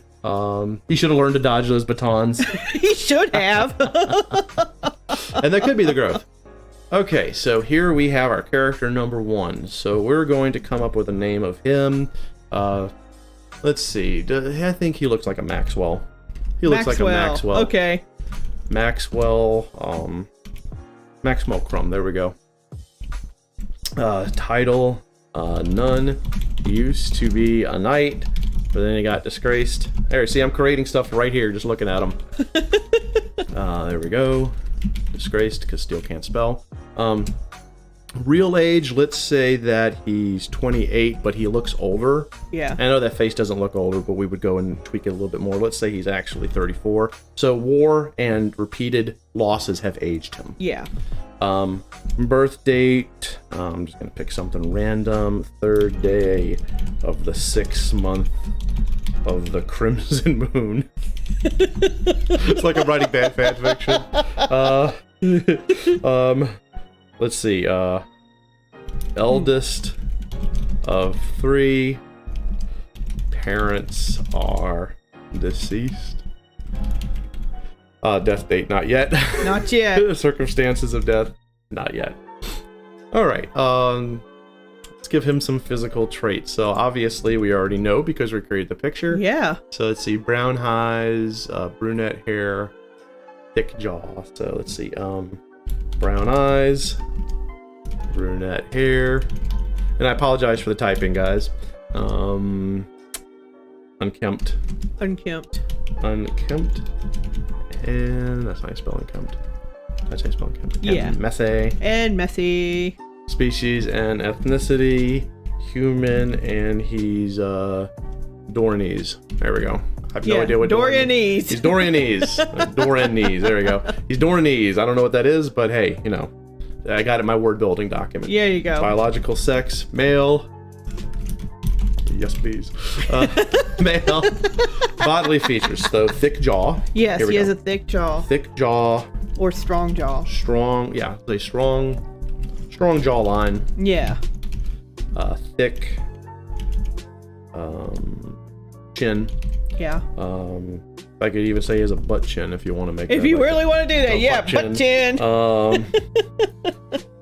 He should have learned to dodge those batons. He should have. And that could be the growth. Okay, so here we have our character number 1. So we're going to come up with a name of him. Let's see. I think he looks like a Maxwell. He looks like a Maxwell. Okay. Maxwell Crumb. There we go. Title, none. He used to be a knight, but then he got disgraced. There, see, I'm creating stuff right here, just looking at him. There we go. Disgraced, because Steel can't spell. Real age, let's say that he's 28, but he looks older. Yeah. I know that face doesn't look older, but we would go and tweak it a little bit more. Let's say he's actually 34. So war and repeated losses have aged him. Yeah. Birth date, I'm just going to pick something random. 3rd day of the 6th month of the Crimson Moon. It's like I'm writing bad fan fiction. Let's see, eldest of 3, parents are deceased. Death date, not yet. Not yet. Circumstances of death, not yet. All right, let's give him some physical traits. So obviously we already know because we created the picture. Yeah. So let's see, brown eyes, brunette hair, thick jaw. So let's see, brown eyes, brunette hair, and I apologize for the typing, guys. Unkempt, and that's how you spell unkempt. That's how you spell unkempt. Yeah. And messy. Species and ethnicity, human, and he's Doranese. There we go. I have no idea what Dorianese. He's Dorianese. Doranese. There we go. He's Doranese. I don't know what that is, but hey, you know, I got it in my word building document. There you go. Biological sex, male. Yes, please. Male. Bodily features. So thick jaw. Yes, he has a thick jaw. Thick jaw. Or strong jaw. Strong. Yeah, a strong jawline. Yeah. Thick. Chin. Yeah. I could even say he has a butt chin if you want to make. If you really want to do that, yeah, butt chin.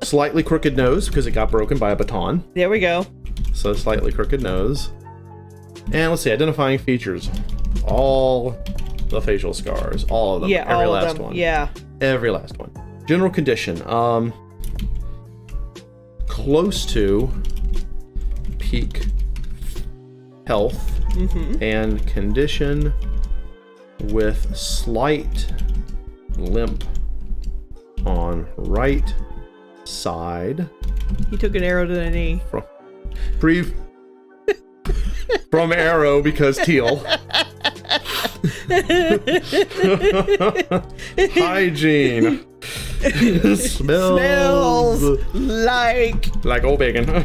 Slightly crooked nose because it got broken by a baton. There we go. So slightly crooked nose. And let's see, identifying features. All the facial scars, all of them. Yeah, every all last of them. one. Yeah. Every last one. General condition. Close to peak health and condition with slight limp on right side. He took an arrow to the knee. From arrow because teal. Hygiene. Smells like old bacon.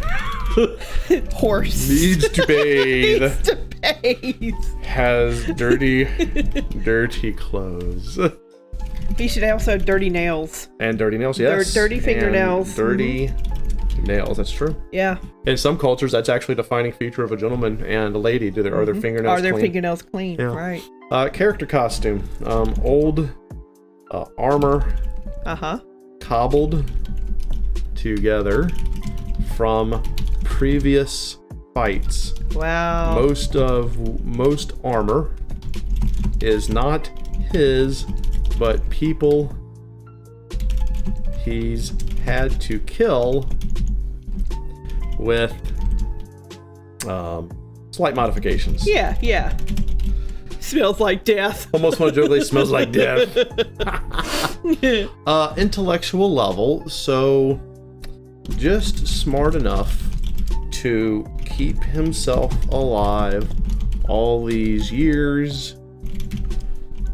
Horse. Needs to bathe. Needs to bathe. Has dirty clothes. He should also have dirty nails. And dirty nails, yes. Dirty fingernails. And dirty nails, that's true. Yeah. In some cultures, that's actually a defining feature of a gentleman and a lady. Are their fingernails clean? Are their fingernails clean? Yeah. Right. Character costume. Old armor. Cobbled together from previous fights. Wow. Most armor is not his, but people he's had to kill with slight modifications. Yeah. Smells like death. Almost want to joke, it smells like death. Intellectual level, so just smart enough to keep himself alive all these years.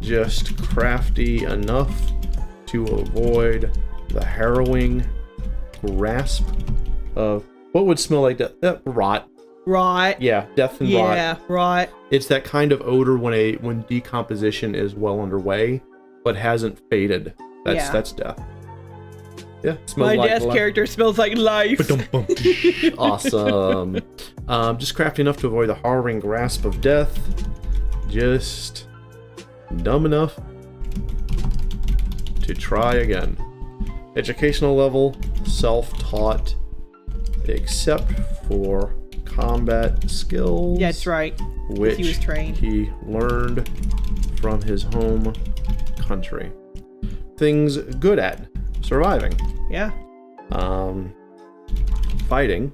Just crafty enough to avoid the harrowing grasp of what would smell like death? Rot. Rot. Yeah, death and rot. Yeah, rot. It's that kind of odor when decomposition is well underway, but hasn't faded. That's death. Yeah, smells My death character smells like life. Awesome. Just crafty enough to avoid the harrowing grasp of death. Just dumb enough to try again. Educational level, self-taught, except for combat skills. That's right. Which he was trained. He learned from his home country. things good at. Surviving. Yeah. Fighting.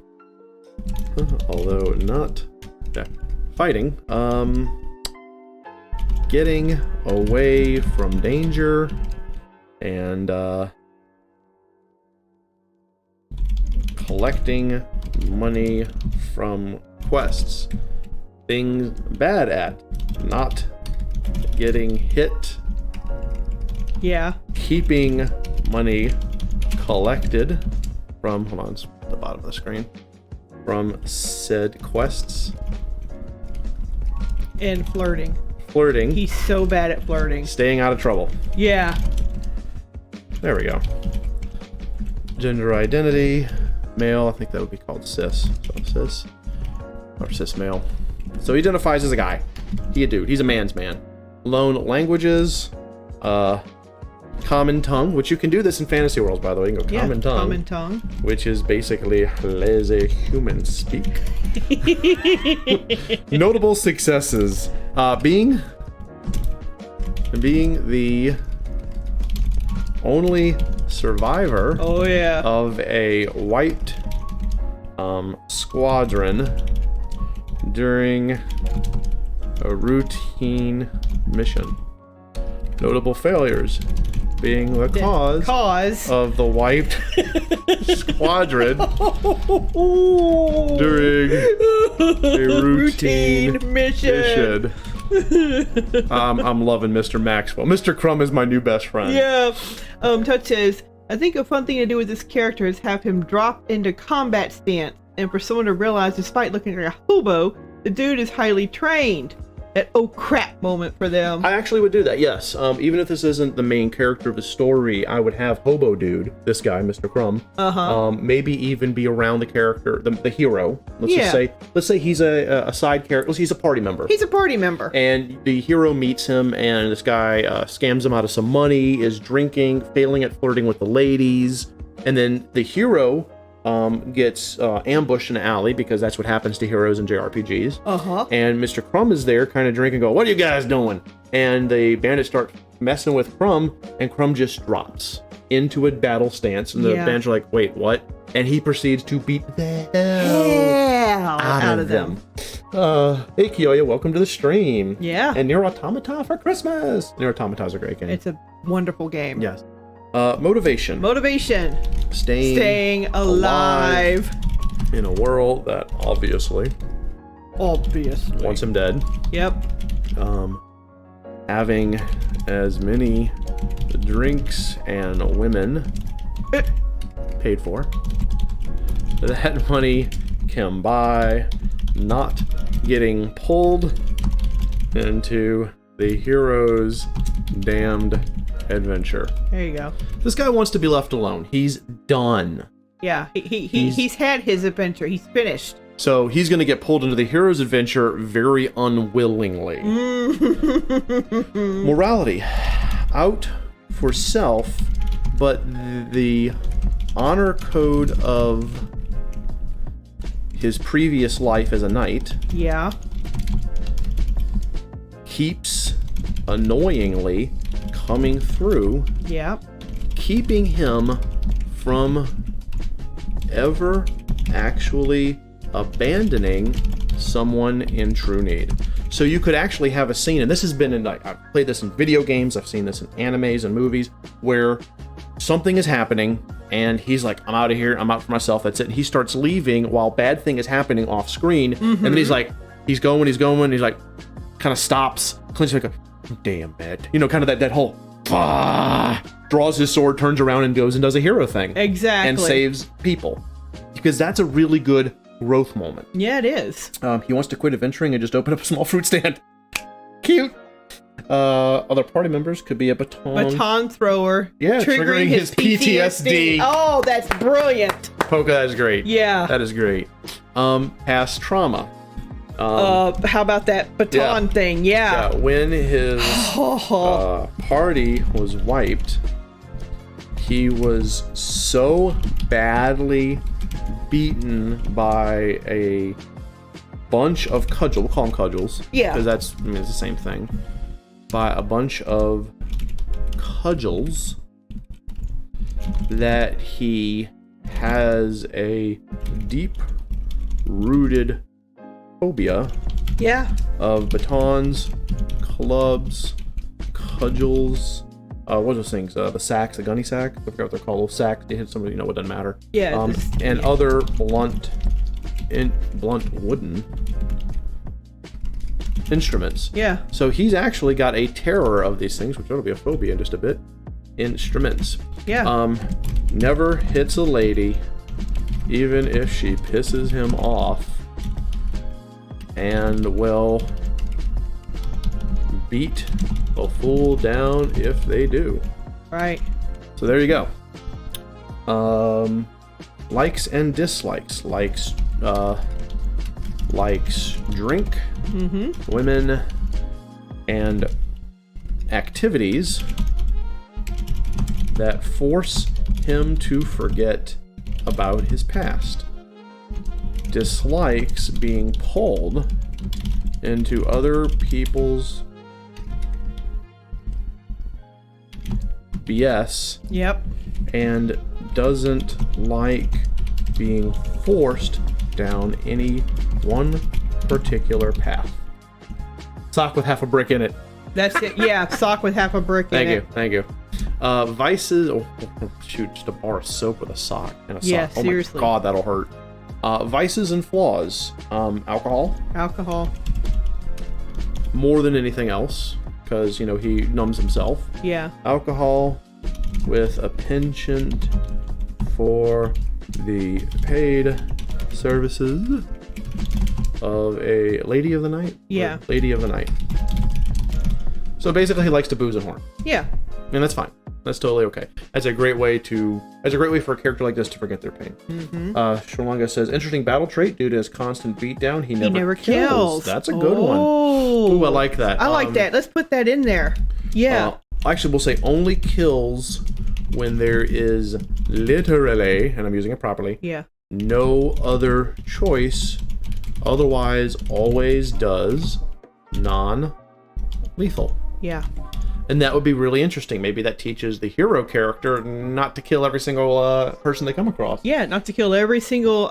Although not... Yeah. Fighting. Getting away from danger. And, collecting money from quests. Things bad at. Not getting hit. Yeah. Keeping money collected from, hold on, it's the bottom of the screen, from said quests. And flirting. Flirting. He's so bad at flirting. Staying out of trouble. Yeah. There we go. Gender identity. Male, I think that would be called cis. So cis. Or cis male. So he identifies as a guy. He a dude. He's a man's man. Lone languages. Common tongue, which you can do this in fantasy worlds, by the way. You can go common tongue. Common tongue. Which is basically lazy human speak. Notable successes. Being the only survivor of a wiped squadron during a routine mission. Notable failures. Being the cause of the wiped squadron during a routine mission. I'm loving Mr. Maxwell. Mr. Crumb is my new best friend. Yeah. Touch says, I think a fun thing to do with this character is have him drop into combat stance, and for someone to realize, despite looking like a hobo, the dude is highly trained. That oh crap moment for them. I actually would do that, yes. Even if this isn't the main character of the story, I would have Hobo Dude, this guy, Mr. Crumb, maybe even be around the character, the hero. Let's say he's a side character. He's a party member. He's a party member. And the hero meets him, and this guy scams him out of some money, is drinking, failing at flirting with the ladies, and then the hero gets ambushed in an alley, because that's what happens to heroes in JRPGs. And Mr. Crumb is there kind of drinking, go, what are you guys doing? And the bandits start messing with Crumb, and Crumb just drops into a battle stance, and the bandits are like, wait, what? And he proceeds to beat the hell out of them. Hey Kiyoya, welcome to the stream. Yeah. And Nier Automata for Christmas. Nier Automata's a great game. It's a wonderful game. Yes. Motivation. Staying alive in a world that obviously wants him dead. Yep. Having as many drinks and women paid for that money can buy, not getting pulled into the hero's damned adventure. There you go. This guy wants to be left alone. He's done. Yeah, he's had his adventure. He's finished. So he's going to get pulled into the hero's adventure very unwillingly. Morality. Out for self, but the honor code of his previous life as a knight keeps annoyingly coming through, keeping him from ever actually abandoning someone in true need. So you could actually have a scene, and this has been in, like, I've played this in video games, I've seen this in animes and movies, where something is happening and he's like, I'm out of here, I'm out for myself, that's it. And he starts leaving while bad thing is happening off screen, and then he's like, he's going, he's like, kind of stops, clenches like, damn bad, you know, kind of that whole draws his sword, turns around and goes and does a hero thing. Exactly. And saves people. Because that's a really good growth moment. Yeah, it is. He wants to quit adventuring and just open up a small fruit stand. Cute. Other party members could be a baton thrower. Yeah, triggering his PTSD. Oh, that's brilliant. Poka, that is great. Yeah. That is great. Past trauma. How about that baton thing? Yeah. When his party was wiped, he was so badly beaten by a bunch of cudgels. We'll call them cudgels. Yeah. Because it's the same thing. By a bunch of cudgels that he has a deep-rooted phobia of batons, clubs, cudgels, what are those things? The sacks, the gunny sack. I forgot what they're called. Those sacks. You hit somebody, it doesn't matter. Yeah. And other blunt wooden instruments. Yeah. So he's actually got a terror of these things, which will be a phobia in just a bit. Instruments. Yeah. Never hits a lady, even if she pisses him off, and will beat a fool down if they do. Right. So there you go. Likes and dislikes. Likes drink, women, and activities that force him to forget about his past. Dislikes being pulled into other people's BS. Yep. And doesn't like being forced down any one particular path. Sock with half a brick in it. That's it. Yeah, sock with half a brick in it. Thank you. Vices. Oh, shoot, just a bar of soap with a sock and a sock. Yeah, Oh seriously. my God, that'll hurt. Vices and flaws. Alcohol. Alcohol. More than anything else, because, he numbs himself. Yeah. Alcohol with a penchant for the paid services of a lady of the night. Yeah. Lady of the night. So basically, he likes to booze and horn. Yeah. And that's fine. That's totally okay. That's a great way for a character like this to forget their pain. Shalanga says, interesting battle trait. Due to his constant beatdown, he never kills. That's a good one. Ooh, I like that. I like that. Let's put that in there. Yeah. Actually, we'll say only kills when there is literally, and I'm using it properly, no other choice. Otherwise, always does non-lethal. Yeah. And that would be really interesting. Maybe that teaches the hero character not to kill every single person they come across. Yeah, not to kill every single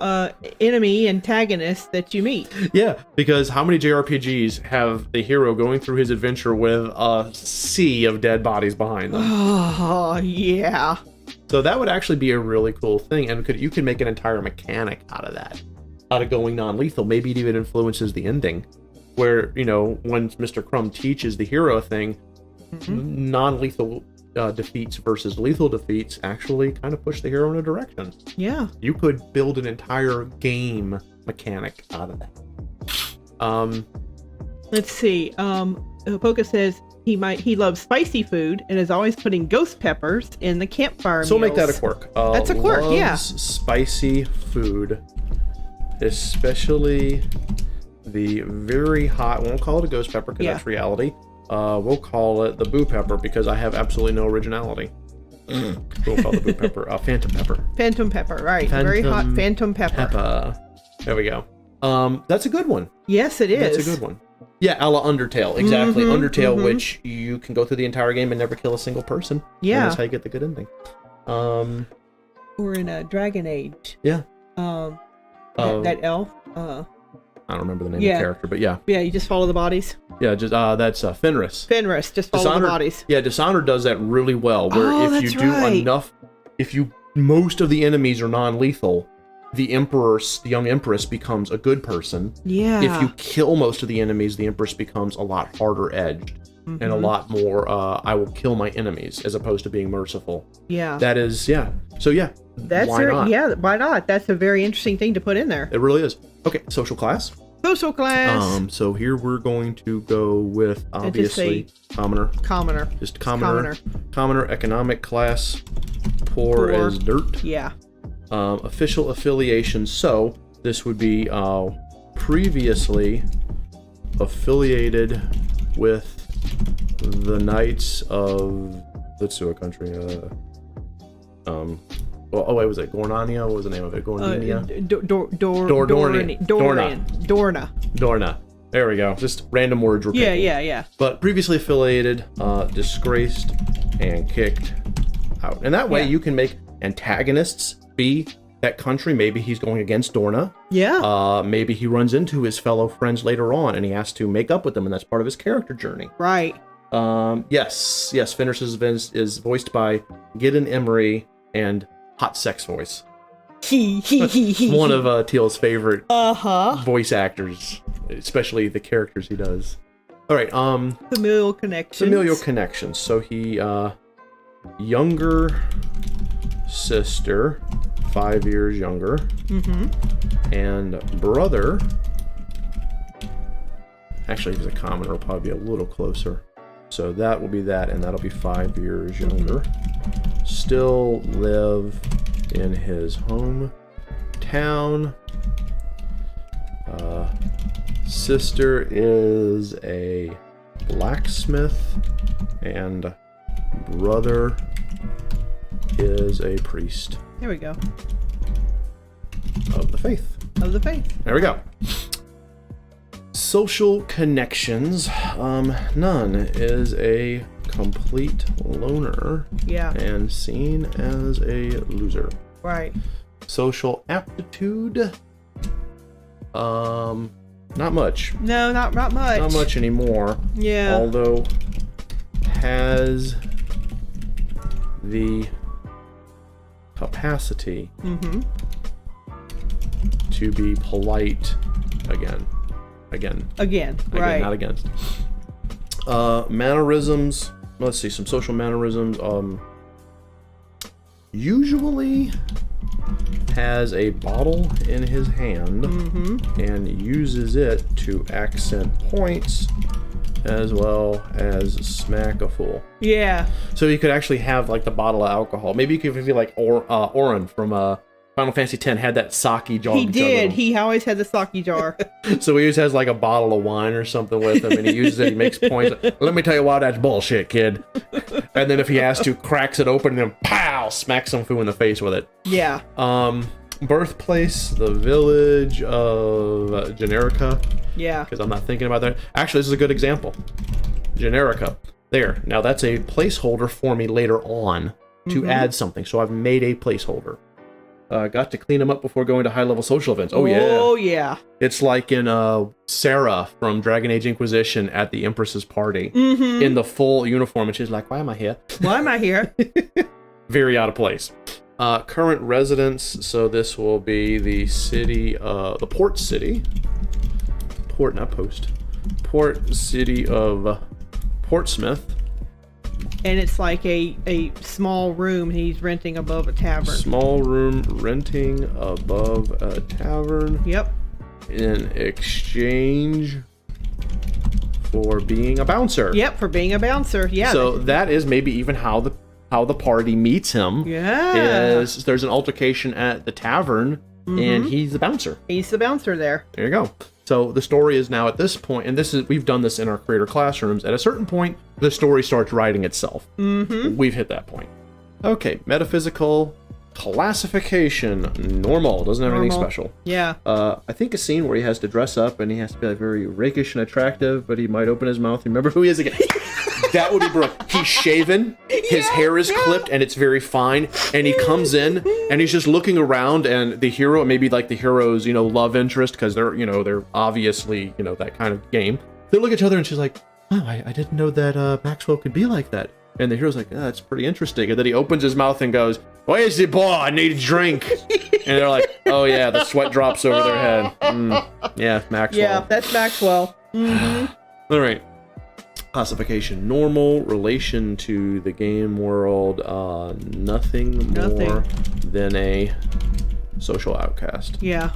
enemy, antagonist that you meet. Yeah, because how many JRPGs have the hero going through his adventure with a sea of dead bodies behind them? Oh, yeah. So that would actually be a really cool thing, and you could make an entire mechanic out of that, out of going non-lethal. Maybe it even influences the ending, where, when Mr. Crumb teaches the hero thing, non-lethal defeats versus lethal defeats actually kind of push the hero in a direction. Yeah. You could build an entire game mechanic out of that. Let's see. Poca says he loves spicy food and is always putting ghost peppers in the campfire meals. So make that a quirk. That's a quirk, yeah. Spicy food, especially the very hot. Won't call it a ghost pepper because that's reality. We'll call it the boo pepper because I have absolutely no originality. We'll call it the boo pepper. Phantom pepper. Phantom pepper, right. Very hot phantom pepper. There we go. That's a good one. Yes, it is. That's a good one. Yeah, a la Undertale. Exactly. Undertale, which you can go through the entire game and never kill a single person. Yeah. And that's how you get the good ending. Or in a Dragon Age. Yeah. That elf. I don't remember the name of the character, but yeah. Yeah, you just follow the bodies. Yeah, just that's Fenris. Fenris, just follow the bodies. Yeah, Dishonored does that really well, where if you do enough, most of the enemies are non-lethal, the young Empress becomes a good person. Yeah. If you kill most of the enemies, the Empress becomes a lot harder edged and a lot more, I will kill my enemies, as opposed to being merciful. Yeah. That is, yeah. So yeah, why not? Yeah, why not? That's a very interesting thing to put in there. It really is. Okay, social class. Social class. So here we're going to go with, obviously, commoner. Commoner. Just commoner. Commoner, economic class. Poor as dirt. Yeah. Official affiliation. So this would be previously affiliated with the Knights of, let's do a country. Was it Gornania? What was the name of it? Gornania? Dorna. There we go. Just random words repeating. Yeah. But previously affiliated, disgraced, and kicked out. And that way you can make antagonists be that country. Maybe he's going against Dorna. Yeah. Maybe he runs into his fellow friends later on and he has to make up with them, and that's part of his character journey. Right. Yes, Fenris's Events is voiced by Gideon Emery and Hot Sex Voice. One of Teal's favorite voice actors, especially the characters he does. All right, familial connections. So he younger sister, 5 years younger, and brother. Actually, he's a commoner. Will probably be a little closer. So that will be that, and that'll be 5 years younger. Still live in his hometown. Sister is a blacksmith, and brother is a priest. There we go. Of the faith. There we go. Social connections. None is a complete loner. Yeah. And seen as a loser. Right. Social aptitude. Not much. No, not much. Not much anymore. Yeah. Although has the capacity to be polite again, right. not against. Mannerisms. Let's see, some social mannerisms. Usually has a bottle in his hand and uses it to accent points as well as smack a fool. Yeah. So you could actually have like the bottle of alcohol. Maybe you could feel like Orin from Final Fantasy X had that sake jar. He did. He always had the sake jar. So he always has like a bottle of wine or something with him, and he uses it. He makes points. Let me tell you why that's bullshit, kid. And then if he has to, cracks it open and then pow, smacks some fool in the face with it. Yeah. Birthplace, the village of Generica. Yeah. Because I'm not thinking about that. Actually, this is a good example. Generica. There. Now that's a placeholder for me later on to add something. So I've made a placeholder. Got to clean them up before going to high-level social events. Oh, yeah. Oh, yeah. It's like in Sarah from Dragon Age Inquisition at the Empress's party in the full uniform. And she's like, why am I here? Why am I here? Very out of place. Current residence. So this will be the city, the port city. Port city of Portsmouth. And it's like a small room he's renting above a tavern. Small room renting above a tavern. Yep. In exchange for being a bouncer. Yep, for being a bouncer. Yeah. So that is maybe even how the party meets him. Yeah. There's an altercation at the tavern, and he's the bouncer. He's the bouncer there. There you go. So the story is now at this point, and we've done this in our creator classrooms. At a certain point, the story starts writing itself. We've hit that point. Okay, metaphysical classification, normal. Doesn't have anything special. Yeah. I think a scene where he has to dress up and he has to be like very rakish and attractive, but he might open his mouth. Remember who he is again? That would be brilliant. He's shaven, his hair is clipped, and it's very fine. And he comes in and he's just looking around, and the hero, maybe like the hero's, love interest, because they're obviously, that kind of game. They look at each other and she's like, oh, I didn't know that Maxwell could be like that. And the hero's like, that's pretty interesting. And then he opens his mouth and goes, where's the boy? I need a drink. And they're like, oh yeah, the sweat drops over their head. Yeah, Maxwell. Yeah, that's Maxwell. All right. Classification, normal. Relation to the game world, nothing more than a social outcast. Yeah.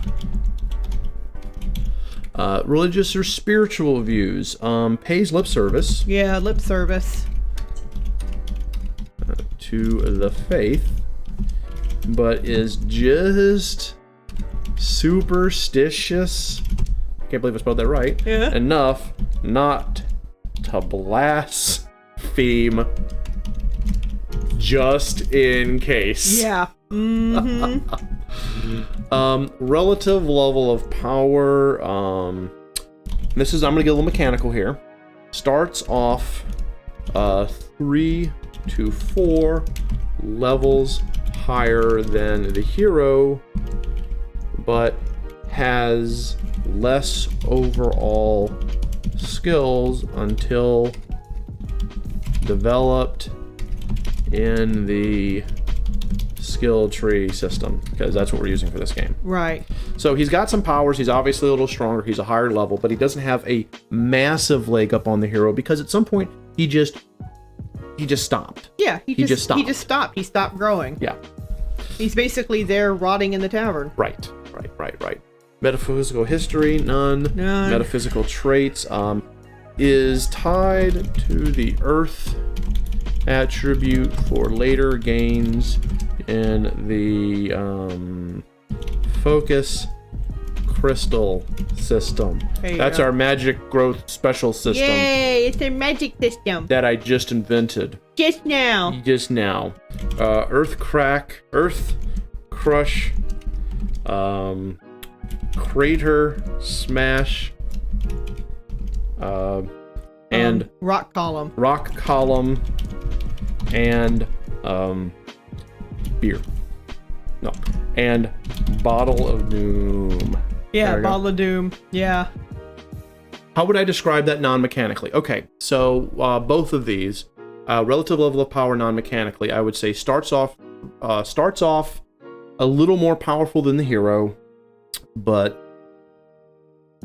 Religious or spiritual views. Pays lip service. Yeah, lip service. To the faith, but is just superstitious. Can't believe I spelled that right. Yeah. Enough not to blaspheme, just in case. Yeah. Relative level of power. I'm gonna get a little mechanical here. Starts off 3 to 4 levels higher than the hero, but has less overall skills until developed in the skill tree system, because that's what we're using for this game. Right. So he's got some powers. He's obviously a little stronger. He's a higher level, but he doesn't have a massive leg up on the hero because at some point he just stopped. Yeah, he just stopped. He stopped growing. Yeah. He's basically there rotting in the tavern. Right. Metaphysical history, none. Metaphysical traits is tied to the earth attribute for later gains in the focus crystal system. That's our magic growth special system. Yay, it's a magic system that I just invented. Just now. Earth crush, crater smash, and rock column, and beer. No, and bottle of doom. Yeah, bottle of doom. Yeah. How would I describe that non-mechanically? Okay, so both of these, relative level of power non-mechanically, I would say starts off a little more powerful than the hero, but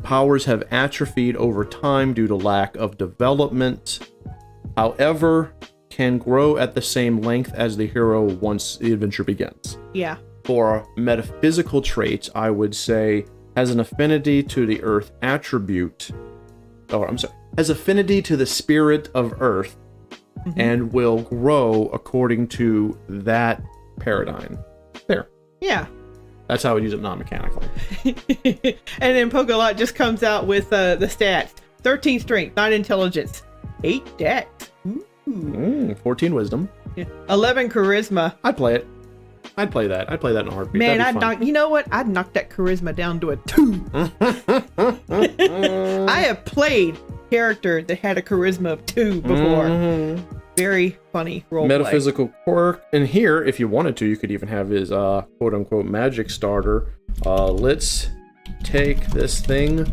powers have atrophied over time due to lack of development. However, can grow at the same length as the hero once the adventure begins. Yeah. For metaphysical traits, I would say has an affinity to the earth attribute. Has affinity to the spirit of earth, and will grow according to that paradigm. There. Yeah. That's how I would use it non-mechanically. And then Pokelot just comes out with the stats: 13 strength, 9 intelligence, 8 dex, 14 wisdom, 11 charisma. I'd play it. I'd play that in a heartbeat. Man, you know what? I'd knock that charisma down to a 2. I have played character that had a charisma of 2 before. Very funny role Metaphysical quirk. And here, if you wanted to, you could even have his quote-unquote magic starter. Let's take this thing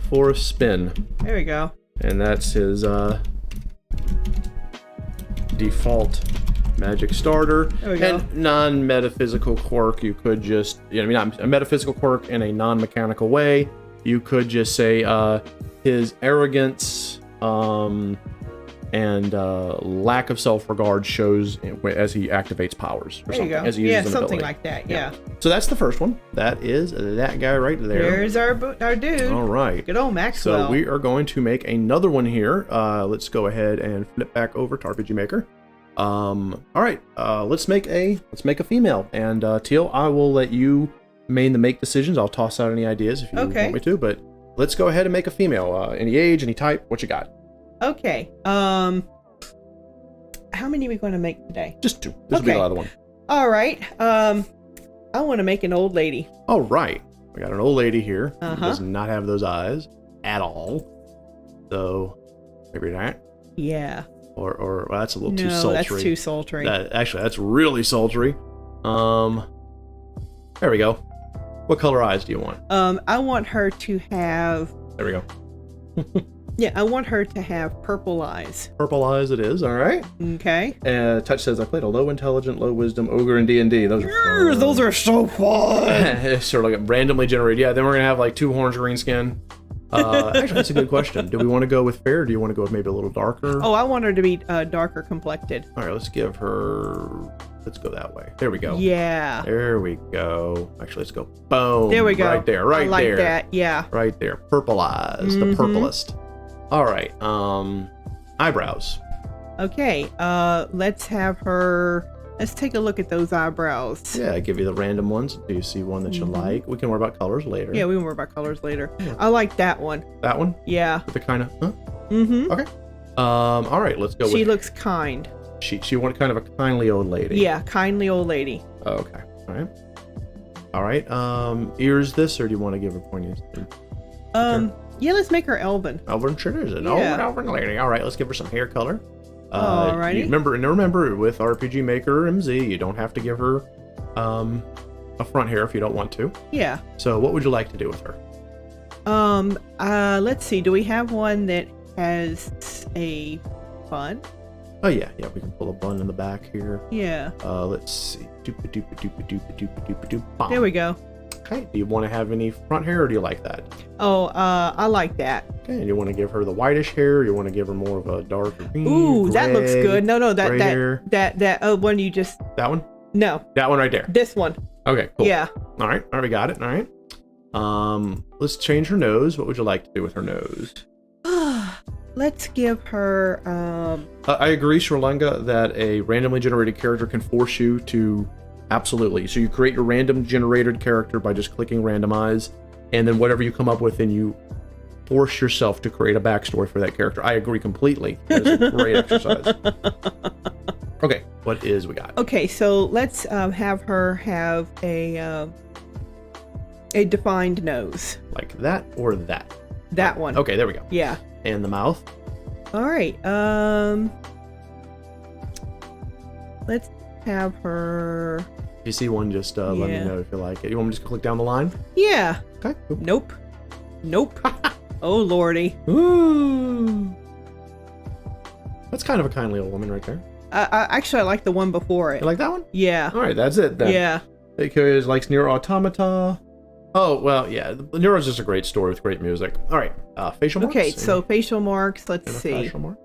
for a spin. There we go. And that's his default magic starter. There we go. And non-metaphysical quirk, you could just, not a metaphysical quirk in a non-mechanical way. You could just say his arrogance and lack of self-regard shows as he activates powers or something. As he uses an something ability. like that. Yeah. So that's the first one. That is that guy right there. There's our dude. All right. Good old Maxwell. So we are going to make another one here. Let's go ahead and flip back over to RPG Maker. All right. Let's make a female. And Teal, I will let you make decisions. I'll toss out any ideas if you want me to. But let's go ahead and make a female. Any age, any type. What you got? Okay. How many are we going to make today? Just 2. This will be the other one. All right. I want to make an old lady. All right. We got an old lady here. Who does not have those eyes at all. So maybe that. Yeah. Or well, that's a little too sultry. That's too sultry. That's really sultry. There we go. What color eyes do you want? I want her to have. There we go. Yeah, I want her to have purple eyes. Purple eyes it is, all right. Okay. Touch says, I played a low intelligent, low wisdom ogre in D&D. Those are fun. Those are so fun. It's sort of like randomly generated. Yeah, then we're going to have like 2 horns, green skin. Actually, that's a good question. Do we want to go with fair or do you want to go with maybe a little darker? Oh, I want her to be darker complected. All right, let's go that way. There we go. Yeah. There we go. Actually, let's go. Boom. There we go. Right there, I like that, yeah. Right there. Purple eyes, the purplest. All right, eyebrows. Okay, let's take a look at those eyebrows. Yeah, I give you the random ones. Do you see one that you like? We can worry about colors later. Yeah, we can worry about colors later. Yeah. I like that one. That one? Yeah. With the kind of, Okay. All right, let's go She looks kind. She wanted kind of a kindly old lady. Yeah, kindly old lady. Okay, all right. Ears this, or do you want to give her pointy? Yeah, let's make her elven. Elven tradition. Yeah. Elven lady. All right, let's give her some hair color. Alrighty. Remember, with RPG Maker MZ, you don't have to give her a front hair if you don't want to. Yeah. So what would you like to do with her? Let's see. Do we have one that has a bun? Oh yeah, we can pull a bun in the back here. Yeah. Let's see. Bom. There we go. Okay. Do you want to have any front hair, or do you like that? Oh, I like that. Okay. And you want to give her the whitish hair, or you want to give her more of a dark green? Ooh, that looks good. No, that one you just. That one? No. That one right there. This one. Okay. Cool. Yeah. All right. We got it. All right. Let's change her nose. What would you like to do with her nose? Let's give her. I agree, Sherlinga, that a randomly generated character can force you to. Absolutely. So you create your random generated character by just clicking randomize, and then whatever you come up with, then you force yourself to create a backstory for that character. I agree completely. That is a great exercise. Okay, what is we got? Okay, so let's have her have a defined nose. Like that or that? That one. Okay, there we go. Yeah. And the mouth? All right. Let's have her. If you see one, just let me know if you like it. You want me to just click down the line? Yeah. Okay. Cool. Nope. Oh lordy. Ooh. That's kind of a kindly old woman right there. Actually, I like the one before it. You like that one? Yeah. All right, that's it then. Yeah. Because likes Near Automata. Oh, well, yeah. The Neuro is just a great story with great music. All right. Facial marks? Okay, so facial marks. Let's see. Facial mark?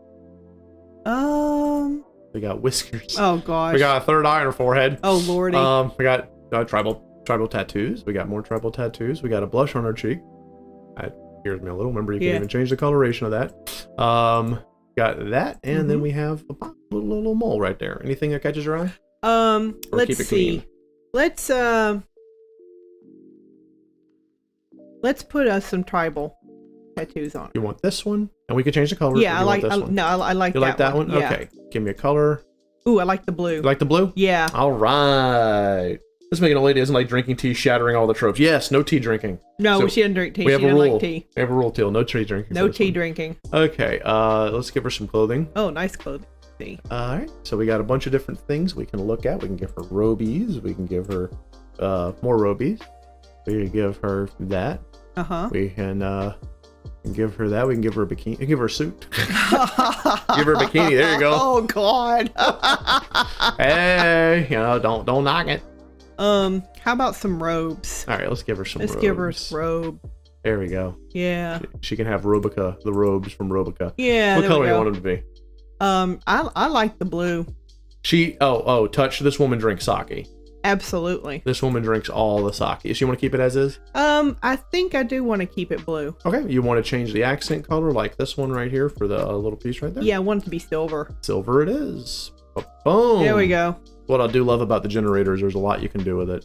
We got whiskers. Oh gosh. We got a third eye on her forehead. Oh lordy. We got tribal tattoos. We got more tribal tattoos. We got a blush on her cheek. That scares me a little. Remember, you can even change the coloration of that. Got that, and then we have a little mole right there. Anything that catches your eye? Let's see. Clean? Let's put some tribal tattoos on. You want this one? And we could change the color. Yeah, I like. this one? No, I like. You that like that one? Yeah. Okay. Give me a color. Ooh, I like the blue. You like the blue? Yeah. All right. This making a lady doesn't like drinking tea, shattering all the tropes. Yes, no tea drinking. No, So she doesn't drink tea. we have She a doesn't rule. like tea. We have a rule, Teal. No tea drinking. No tea drinking. Okay. Let's give her some clothing. Oh, nice clothing. See. All right. So we got a bunch of different things we can look at. We can give her robies. We can give her more robies. We can give her that. We can give her that. We can give her a bikini. Give her a suit. Give her a bikini. There you go. Oh God. Hey, don't knock it. How about some robes? All right, let's give her some robes. Let's give her a robe. There we go. Yeah. She can have Robica, the robes from Robica. Yeah. What color do you want them to be? I like the blue. Touch. This woman drinks sake. Absolutely. This woman drinks all the sake. Does she want to keep it as is? I think I do want to keep it blue. Okay. You want to change the accent color like this one right here for the little piece right there? Yeah, I want it to be silver. Silver it is. Boom. There we go. What I do love about the generators, there's a lot you can do with it.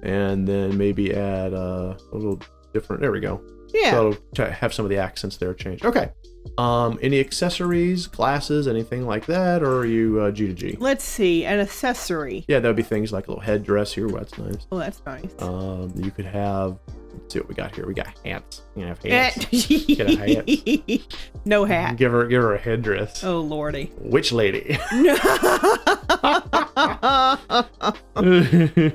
And then maybe add a little different. There we go. Yeah. So to have some of the accents there changed. Okay. Any accessories, glasses, anything like that, or are you G to G? Let's see, an accessory. Yeah, that would be things like a little headdress here. Well, that's nice. Oh, that's nice. You could have. Let's see what we got here. We got hats. You have hats. Get a hat. No hat. Give her a headdress. Oh lordy. Which lady?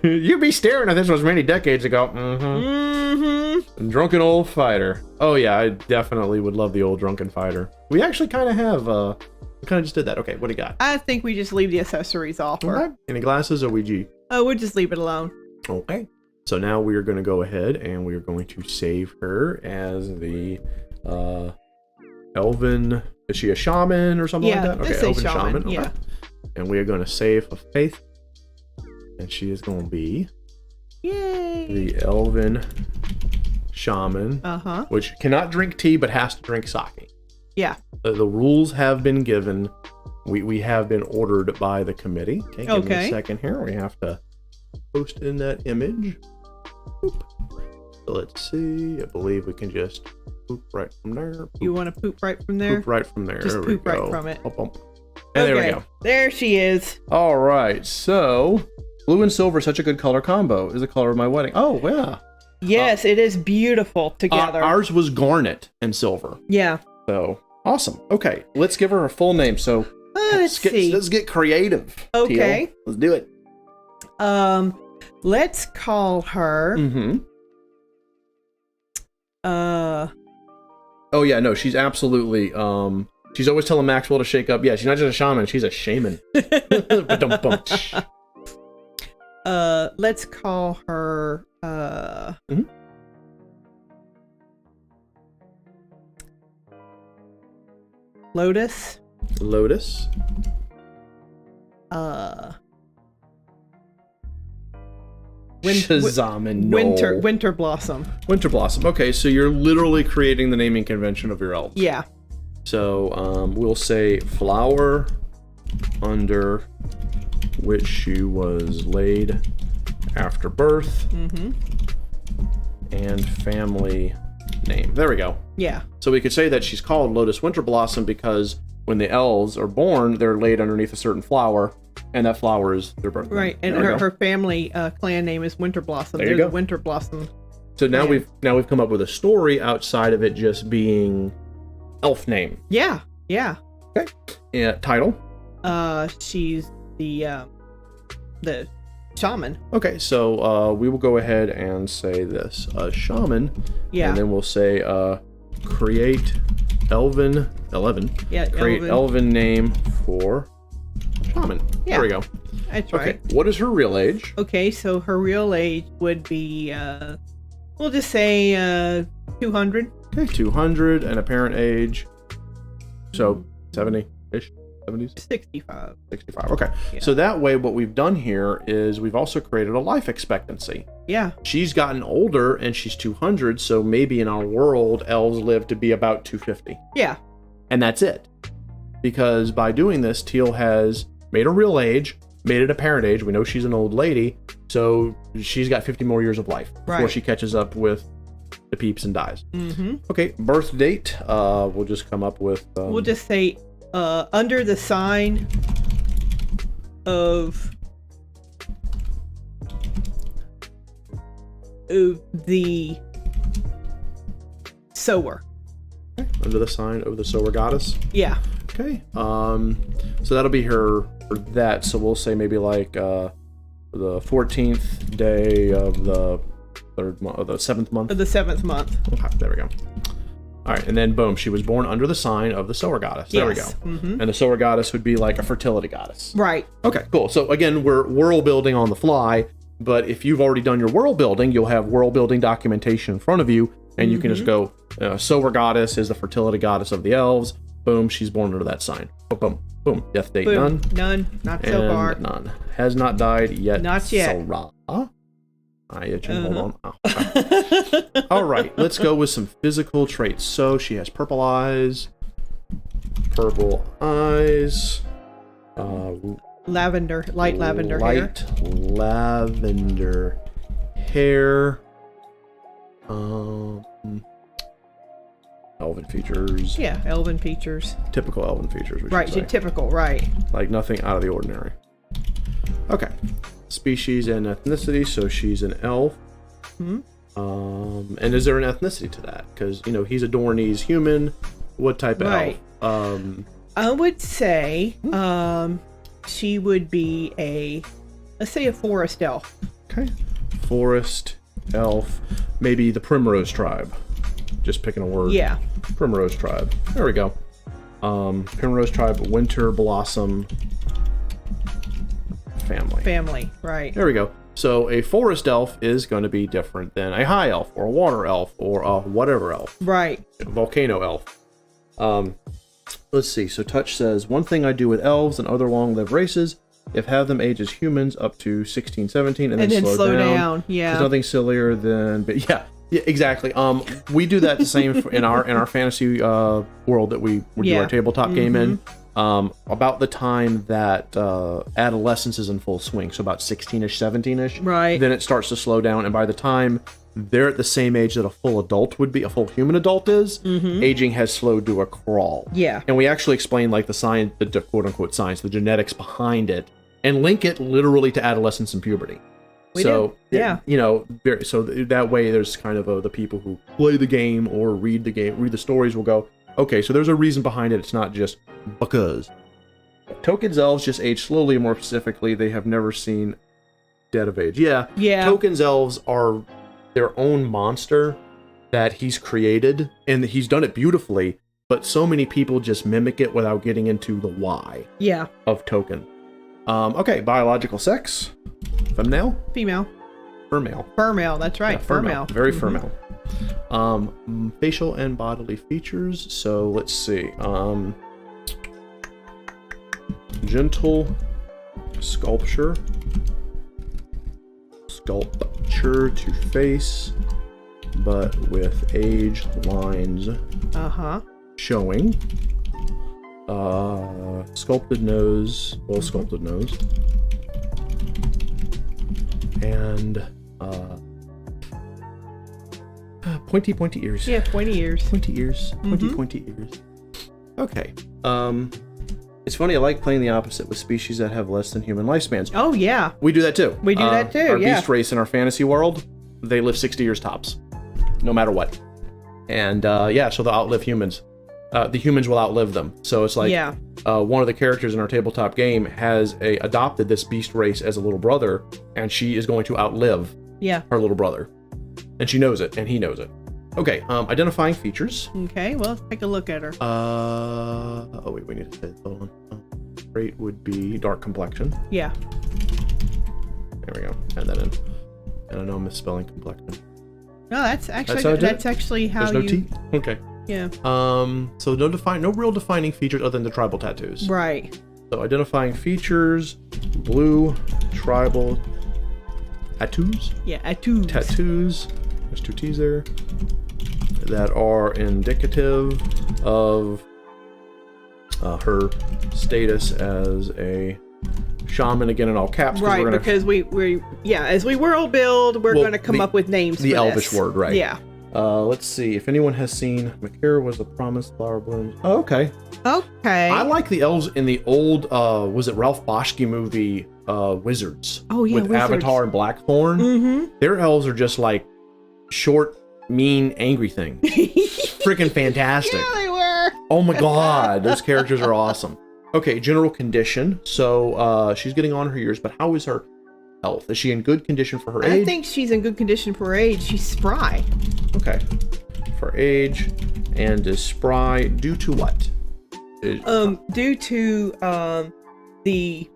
You'd be staring at this was many decades ago. Drunken old fighter. Oh yeah, I definitely would love the old drunken fighter. We actually kind of have. We kind of just did that. Okay, what do you got? I think we just leave the accessories off her. Okay. Any glasses or we G? Oh, we'll just leave it alone. Okay. So now we are going to go ahead and we are going to save her as the elven. Is she a shaman or something like that? Okay, elven shaman. Okay. Yeah. And we are going to save a faith, and she is going to be the elven shaman, which cannot drink tea but has to drink sake. Yeah. The rules have been given. We have been ordered by the committee. Okay. Give me a second here. We have to post in that image. Boop. So let's see. I believe we can just poop right from there. Poop. You want to poop right from there? Poop right from there. Just there poop we go. right from it. And there we go. There she is. All right. So blue and silver, such a good color combo. Is the color of my wedding. Oh, yeah. Yes, it is beautiful together. Ours was garnet and silver. Yeah. So awesome. Okay, let's give her a full name. So let's see. Let's get creative. Okay. Teal. Let's do it. Let's call her. Mm-hmm. Oh yeah, no, she's absolutely. She's always telling Maxwell to shake up. Yeah, she's not just a shaman; she's a shaman. Let's call her. Mm-hmm. Lotus. Lotus. Winter Blossom. Winter Blossom. Okay, so you're literally creating the naming convention of your elves. Yeah. So we'll say flower under which she was laid after birth. Mm-hmm. And family name. There we go. Yeah. So we could say that she's called Lotus Winter Blossom because when the elves are born, they're laid underneath a certain flower, and that flower is their birth name. Right, and her family clan name is Winter Blossom. There you go. The Winter Blossom. So now we've come up with a story outside of it just being elf name. Yeah. Yeah. Okay. Title. She's the shaman. Okay, so we will go ahead and say this: shaman. Yeah. And then we'll say create elven. Yeah. Create elven name for shaman. Yeah. There we go. That's right. Okay. What is her real age? Okay, so her real age would be, we'll just say 200. Okay, 200, and apparent age. So 70-ish, 70s? 65. 65, okay. Yeah. So that way, what we've done here is we've also created a life expectancy. Yeah. She's gotten older, and she's 200, so maybe in our world, elves live to be about 250. Yeah. And that's it. Because by doing this, Teal has made a real age, made it a parent age. We know she's an old lady, so she's got 50 more years of life before she catches up with the peeps and dies. Mm-hmm. Okay, birth date. We'll just come up with. We'll just say under the sign of the sower. Okay, under the sign of the sower goddess. Yeah. Okay. So that'll be her for that. So we'll say maybe like the 14th day of the third month, of the 7th month. Of the 7th month. Okay, there we go. All right, and then boom, she was born under the sign of the sower goddess. There we go. Mm-hmm. And the sower goddess would be like a fertility goddess. Right. Okay, cool. So again, we're world building on the fly, but if you've already done your world building, you'll have world building documentation in front of you, and you can just go, sower goddess is the fertility goddess of the elves. Boom, she's born under that sign. Boom, boom, boom. Death date, Boom. none. Not so far. None. Has not died yet. Not yet. Sarah. Hold on. Oh, okay. All right, let's go with some physical traits. So she has purple eyes. Lavender, light lavender hair. Light lavender hair. Elven features. Yeah, elven features. Typical elven features, we Right, should say. typical, right. Like nothing out of the ordinary. Okay. Species and ethnicity, so she's an elf. Hmm? And is there an ethnicity to that? Because, he's a Dornese human. What type of elf? I would say she would be let's say a forest elf. Okay. Forest elf. Maybe the Primrose tribe. Just picking a word. Yeah. Primrose tribe. There we go. Primrose tribe, Winter Blossom family. Right. There we go. So a forest elf is going to be different than a high elf or a water elf or a whatever elf. Right. A volcano elf. Let's see. So Touch says, one thing I do with elves and other long-lived races, if have them age as humans up to 16, 17, and then slow down. Yeah. There's nothing sillier than, but yeah, exactly. We do that the same in our fantasy world that we do our tabletop game in. About the time that adolescence is in full swing, so about 16-ish, 17-ish. Right. Then it starts to slow down, and by the time they're at the same age that a full adult would be, a full human adult is, aging has slowed to a crawl. Yeah. And we actually explain like the science, the quote-unquote science, the genetics behind it, and link it literally to adolescence and puberty. We do. Yeah. So that way there's kind of the people who play the game or read the stories will go, okay, so there's a reason behind it. It's not just because. Token's elves just age slowly, and more specifically, they have never seen dead of age. Yeah. Yeah. Token's elves are their own monster that he's created, and he's done it beautifully, but so many people just mimic it without getting into the why of Token. Okay, biological sex. Female? Female. Female. Female, that's right. Yeah, female. Very female. Facial and bodily features. So let's see. Gentle sculpture to face, but with aged lines showing. Sculpted nose, well sculpted nose, and pointy ears. Yeah, pointy ears. Pointy ears. Pointy ears. Okay. It's funny, I like playing the opposite with species that have less than human lifespans. Oh, yeah. We do that too. We do that too, our yeah. beast race in our fantasy world, they live 60 years tops, no matter what. And so they'll outlive humans. The humans will outlive them. So it's like one of the characters in our tabletop game has adopted this beast race as a little brother, and she is going to outlive her little brother. And she knows it, and he knows it. Okay, identifying features. Okay, well, let's take a look at her. Oh wait, we need to say, hold on. Trait would be dark complexion. Yeah. There we go. Add that in. And I know I'm misspelling complexion. No, that's actually how There's no T? Okay. Yeah. So no real defining features other than the tribal tattoos. Right. So identifying features, blue tribal tattoos. Yeah, tattoos. Tattoos. There's 2 T's there. That are indicative of her status as a shaman, again in all caps. Right, because we as we world build, we're going to come up with names for the this. Elvish word, right? Yeah. Let's see if anyone has seen Makira was the promised flower blooms. Oh, okay. Okay. I like the elves in the old was it Ralph Boschke movie Wizards? Oh yeah, with Wizards. Avatar and Blackthorn. Mm-hmm. Their elves are just like short, mean, angry thing. Freaking fantastic. Yeah, they were. Oh my god, those characters are awesome. Okay, general condition. So she's getting on her years, but how is her health? Is she in good condition for her age? I think she's in good condition for her age. She's spry. Okay. For age, and is spry due to what? Due to the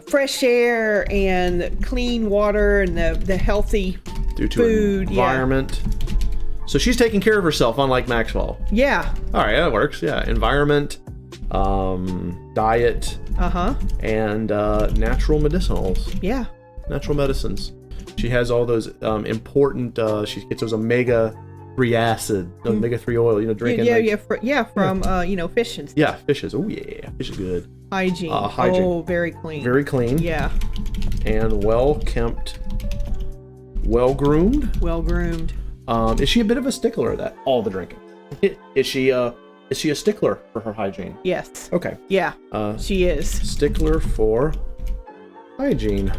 fresh air and clean water and the healthy due to food, environment. Yeah. So she's taking care of herself, unlike Maxwell. Yeah. All right, that works. Yeah, environment, diet, and natural medicinals. Yeah. Natural medicines. She has all those important. She gets those omega-3 acid, omega-3 oil. Drinking. From fishes. Yeah, fishes. Oh yeah, fish is good. Hygiene. Hygiene. Oh, very clean. Very clean. Yeah. And well kempt, well groomed. Well groomed. Is she a bit of a stickler at that? All the drinking. Is she a stickler for her hygiene? Yes. Okay. Yeah. She is. Stickler for hygiene.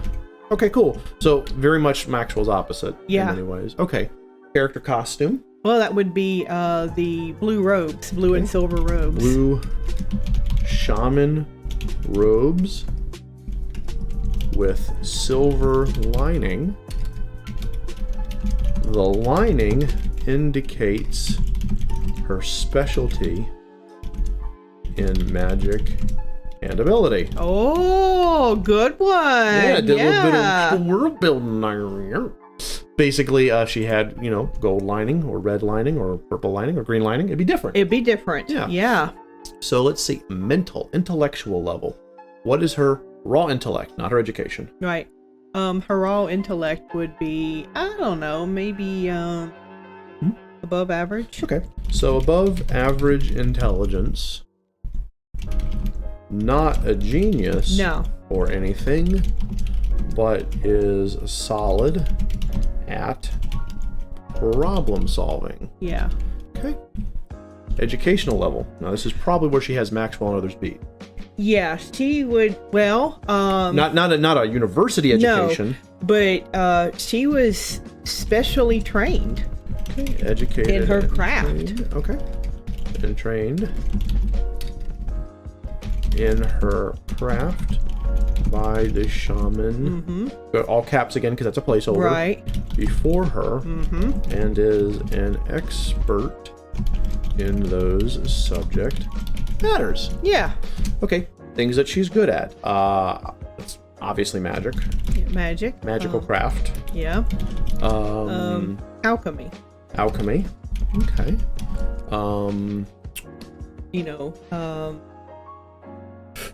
Okay, cool. So very much Maxwell's opposite in many ways. Okay. Character costume. Well, that would be the blue robes, blue and silver robes. Blue shaman robes with silver lining. The lining indicates her specialty in magic and ability. Oh, good one. Yeah, did a little bit of world building there. Basically, she had, gold lining or red lining or purple lining or green lining. It'd be different. It'd be different. Yeah. So let's see, intellectual level. What is her raw intellect, not her education? Right. Her raw intellect would be, I don't know, maybe above average. Okay. So above average intelligence. Not a genius. No. Or anything, but is solid at problem solving. Yeah. Okay. Educational level. Now this is probably where she has Maxwell and others beat. Yeah, she would. Well, not a university education. No, but she was specially trained. Okay, educated in her craft. Trained. Okay, and trained in her craft by the shaman. All caps again because that's a placeholder. Right. Before her, and is an expert in those subject matters. Yeah. Okay, things that she's good at. It's obviously magic. Yeah, magic. Magical craft. Yeah. Alchemy. Alchemy. Okay.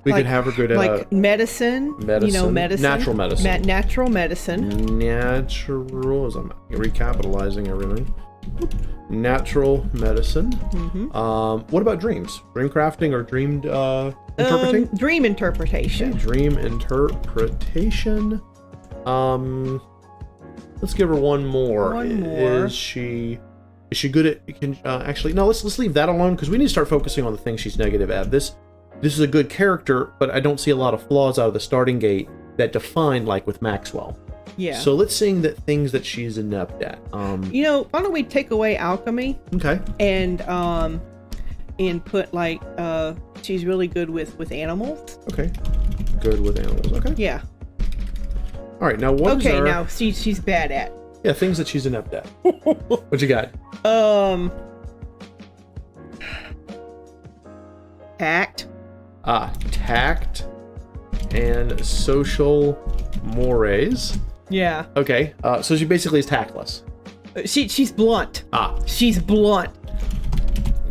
We could have her good at like medicine. medicine. Medicine. Natural medicine. Natural medicine. Natural, as I'm recapitalizing everything. Natural medicine. What about dreams? Dream crafting or dreamed interpreting? Dream interpretation. Okay, dream interpretation. Let's give her one more. Is she good at? Actually, no. Let's leave that alone because we need to start focusing on the things she's negative at. This is a good character, but I don't see a lot of flaws out of the starting gate that define like with Maxwell. Yeah. So let's sing that things that she's inept at. Why don't we take away alchemy? Okay. And put like she's really good with animals. Okay. Good with animals. Okay. Yeah. All right. Now what is our... now she's bad at. Yeah, things that she's inept at. What you got? Tact. Tact and social mores. Yeah. Okay. So she basically is tactless. She's blunt. She's blunt.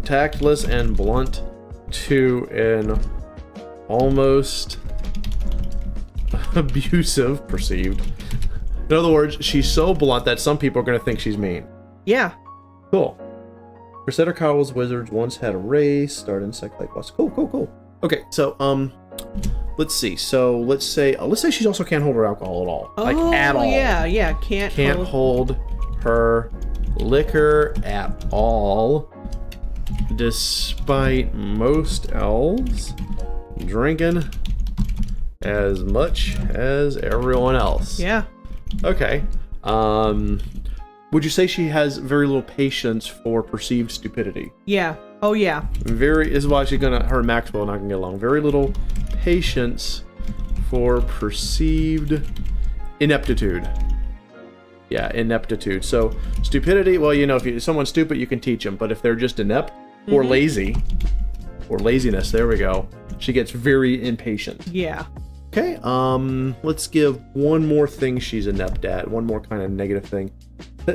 Tactless and blunt to an almost abusive perceived. In other words, she's so blunt that some people are going to think she's mean. Yeah. Cool. Crusader Cowl's wizards once had a race, started insect like boss. Cool. Okay, so let's see. So let's say she also can't hold her alcohol at all. Like at all. Yeah. Can't hold her liquor at all. Despite most elves drinking as much as everyone else. Yeah. Okay. Would you say she has very little patience for perceived stupidity? Yeah. Oh yeah. Is why her and Maxwell are not gonna get along. Very little patience for perceived ineptitude. Yeah, ineptitude. So stupidity. Well, if someone's stupid, you can teach them. But if they're just inept or lazy, or laziness, there we go. She gets very impatient. Yeah. Okay. Let's give one more thing she's inept at. One more kind of negative thing.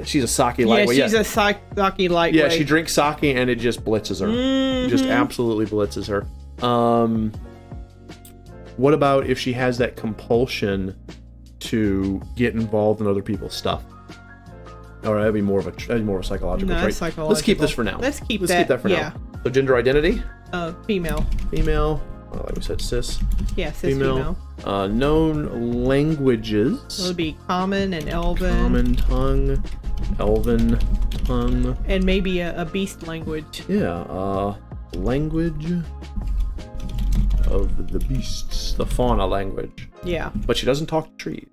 She's a sake lightweight. Yeah, she's a sake lightweight. Yeah, she drinks sake and it just blitzes her. Just absolutely blitzes her. What about if she has that compulsion to get involved in other people's stuff? All right, that'd be more of a psychological trait. Psychological. Let's keep this for now. Let's keep that for now. So gender identity? Female. Female. Like we said, cis. Yeah, cis female. Known languages. So it would be common and elven. Common tongue, elven tongue. And maybe a beast language. Yeah, language of the beasts. The fauna language. Yeah. But she doesn't talk to trees.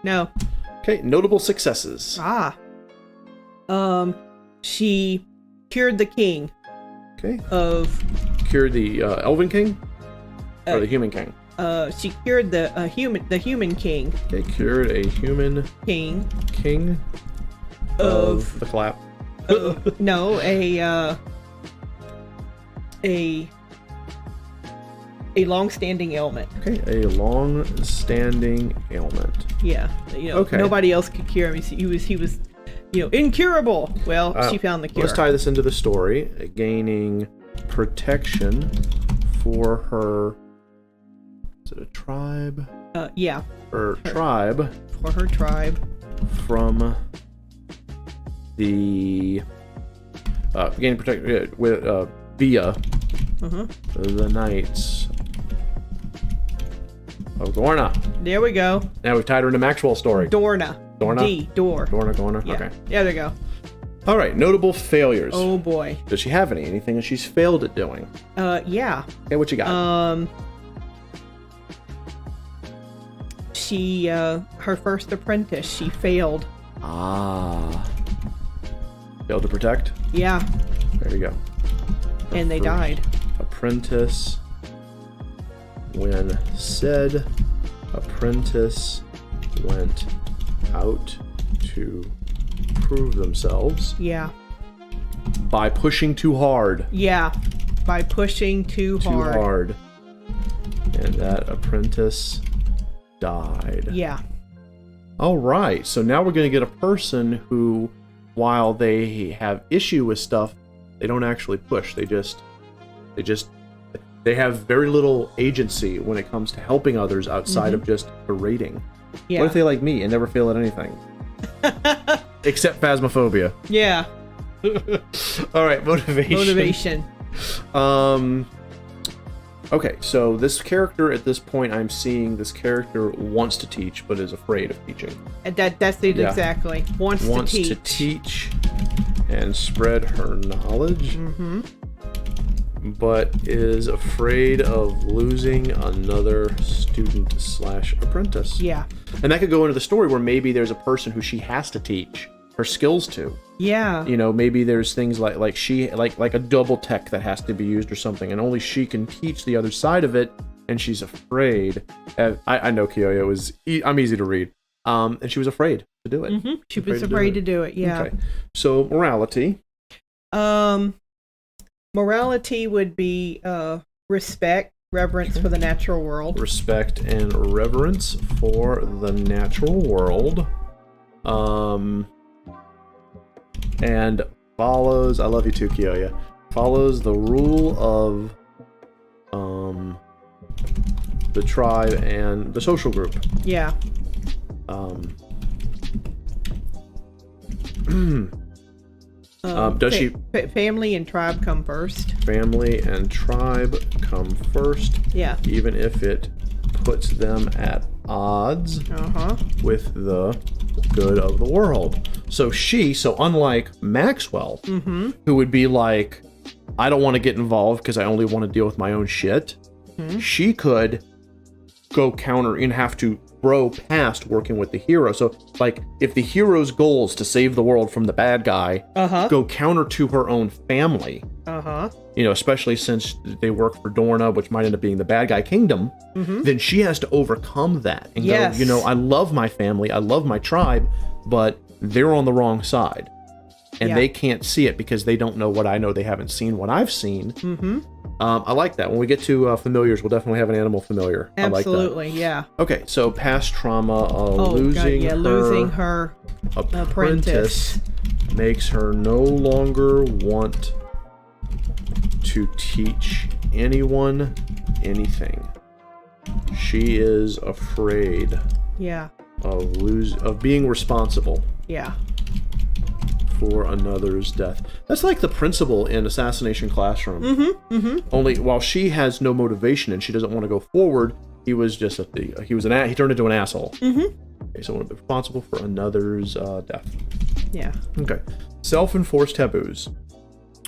No. Okay, notable successes. She cured the king. Okay. Cured the elven king? Or the human king? She cured the human king. Okay, cured a human king. King of the clap. No, a long-standing ailment. Okay, a long-standing ailment. Yeah, okay. Nobody else could cure him. He was incurable. Well, she found the cure. Let's tie this into the story. Gaining protection for her. Is it a tribe? Yeah. Tribe. For her tribe. From the gaining protection with via the Knights of Dorna. There we go. Now we've tied her into Maxwell's story. Dorna. Dorna. Yeah. Okay. Yeah, there you go. All right, notable failures. Oh boy. Does she have any? Anything that she's failed at doing? Yeah. Okay, what you got? She her first apprentice, she failed. Failed to protect? Yeah. There you go. And they died. Apprentice, when said apprentice went out to prove themselves. Yeah. By pushing too hard. Yeah. By pushing too hard. And that apprentice died. Yeah. All right. So now we're going to get a person who, while they have issue with stuff, they don't actually push. They have very little agency when it comes to helping others outside of just berating. Yeah. What if they like me and never fail at anything? Except phasmophobia. Yeah. All right, motivation. Okay, so this character at this point, I'm seeing this character wants to teach, but is afraid of teaching. That's it, exactly. Wants to teach and spread her knowledge, but is afraid of losing another student/apprentice. Yeah. And that could go into the story where maybe there's a person who she has to teach her skills to. Yeah. You know, maybe there's things like a double tech that has to be used or something, and only she can teach the other side of it, and she's afraid. I know Kiyoya I'm easy to read. And she was afraid to do it. She was afraid to do it. Yeah. Okay. So morality. Morality would be respect, reverence for the natural world. Respect and reverence for the natural world. And follows, I love you too, Kiyoya, follows the rule of the tribe and the social group. Yeah. Does she... Family and tribe come first. Family and tribe come first. Yeah. Even if it puts them at odds with the good of the world. So unlike Maxwell, who would be like, I don't want to get involved because I only want to deal with my own shit, she could go counter and have to grow past working with the hero. So, like, if the hero's goal is to save the world from the bad guy, go counter to her own family. You know, especially since they work for Dorna, which might end up being the bad guy kingdom, then she has to overcome that and go, you know, I love my family, I love my tribe, but they're on the wrong side. And they can't see it because they don't know what I know. They haven't seen what I've seen. I like that. When we get to familiars, we'll definitely have an animal familiar. Absolutely, I like that. yeah. Okay, so past trauma, losing her apprentice makes her no longer want to teach anyone anything. She is afraid of being responsible for another's death. That's like the principal in Assassination Classroom. Only while she has no motivation and she doesn't want to go forward, he was just he turned into an asshole. Okay, so responsible for another's death. Yeah. Okay. Self-enforced taboos.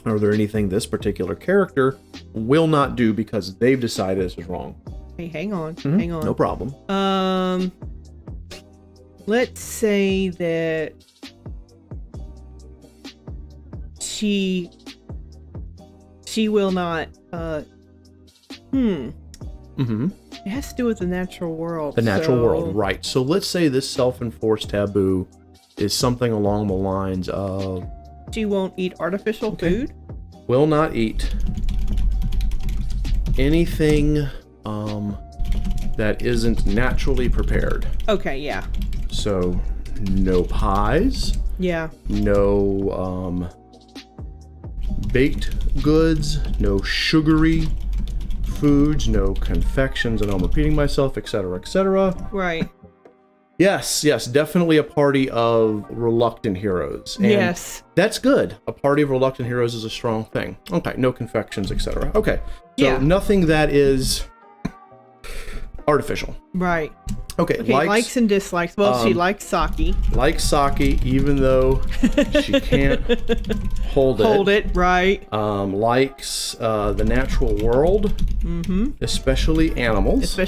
Are there anything this particular character will not do because they've decided this is wrong? Hey, hang on. No problem. Let's say that she will not it has to do with the natural world. The natural world, right. So let's say this self-enforced taboo is something along the lines of she won't eat artificial food. Will not eat anything that isn't naturally prepared. Okay, yeah. So no pies. Yeah. No baked goods, no sugary foods, no confections, and I'm repeating myself, etc., etc. Right. Yes, definitely a party of reluctant heroes. And yes. That's good. A party of reluctant heroes is a strong thing. Okay, no confections, etc. Okay, so nothing that is artificial. Right. Okay, likes and dislikes. Well, she likes sake. Likes sake, even though she can't hold it. Right. Likes the natural world, especially animals.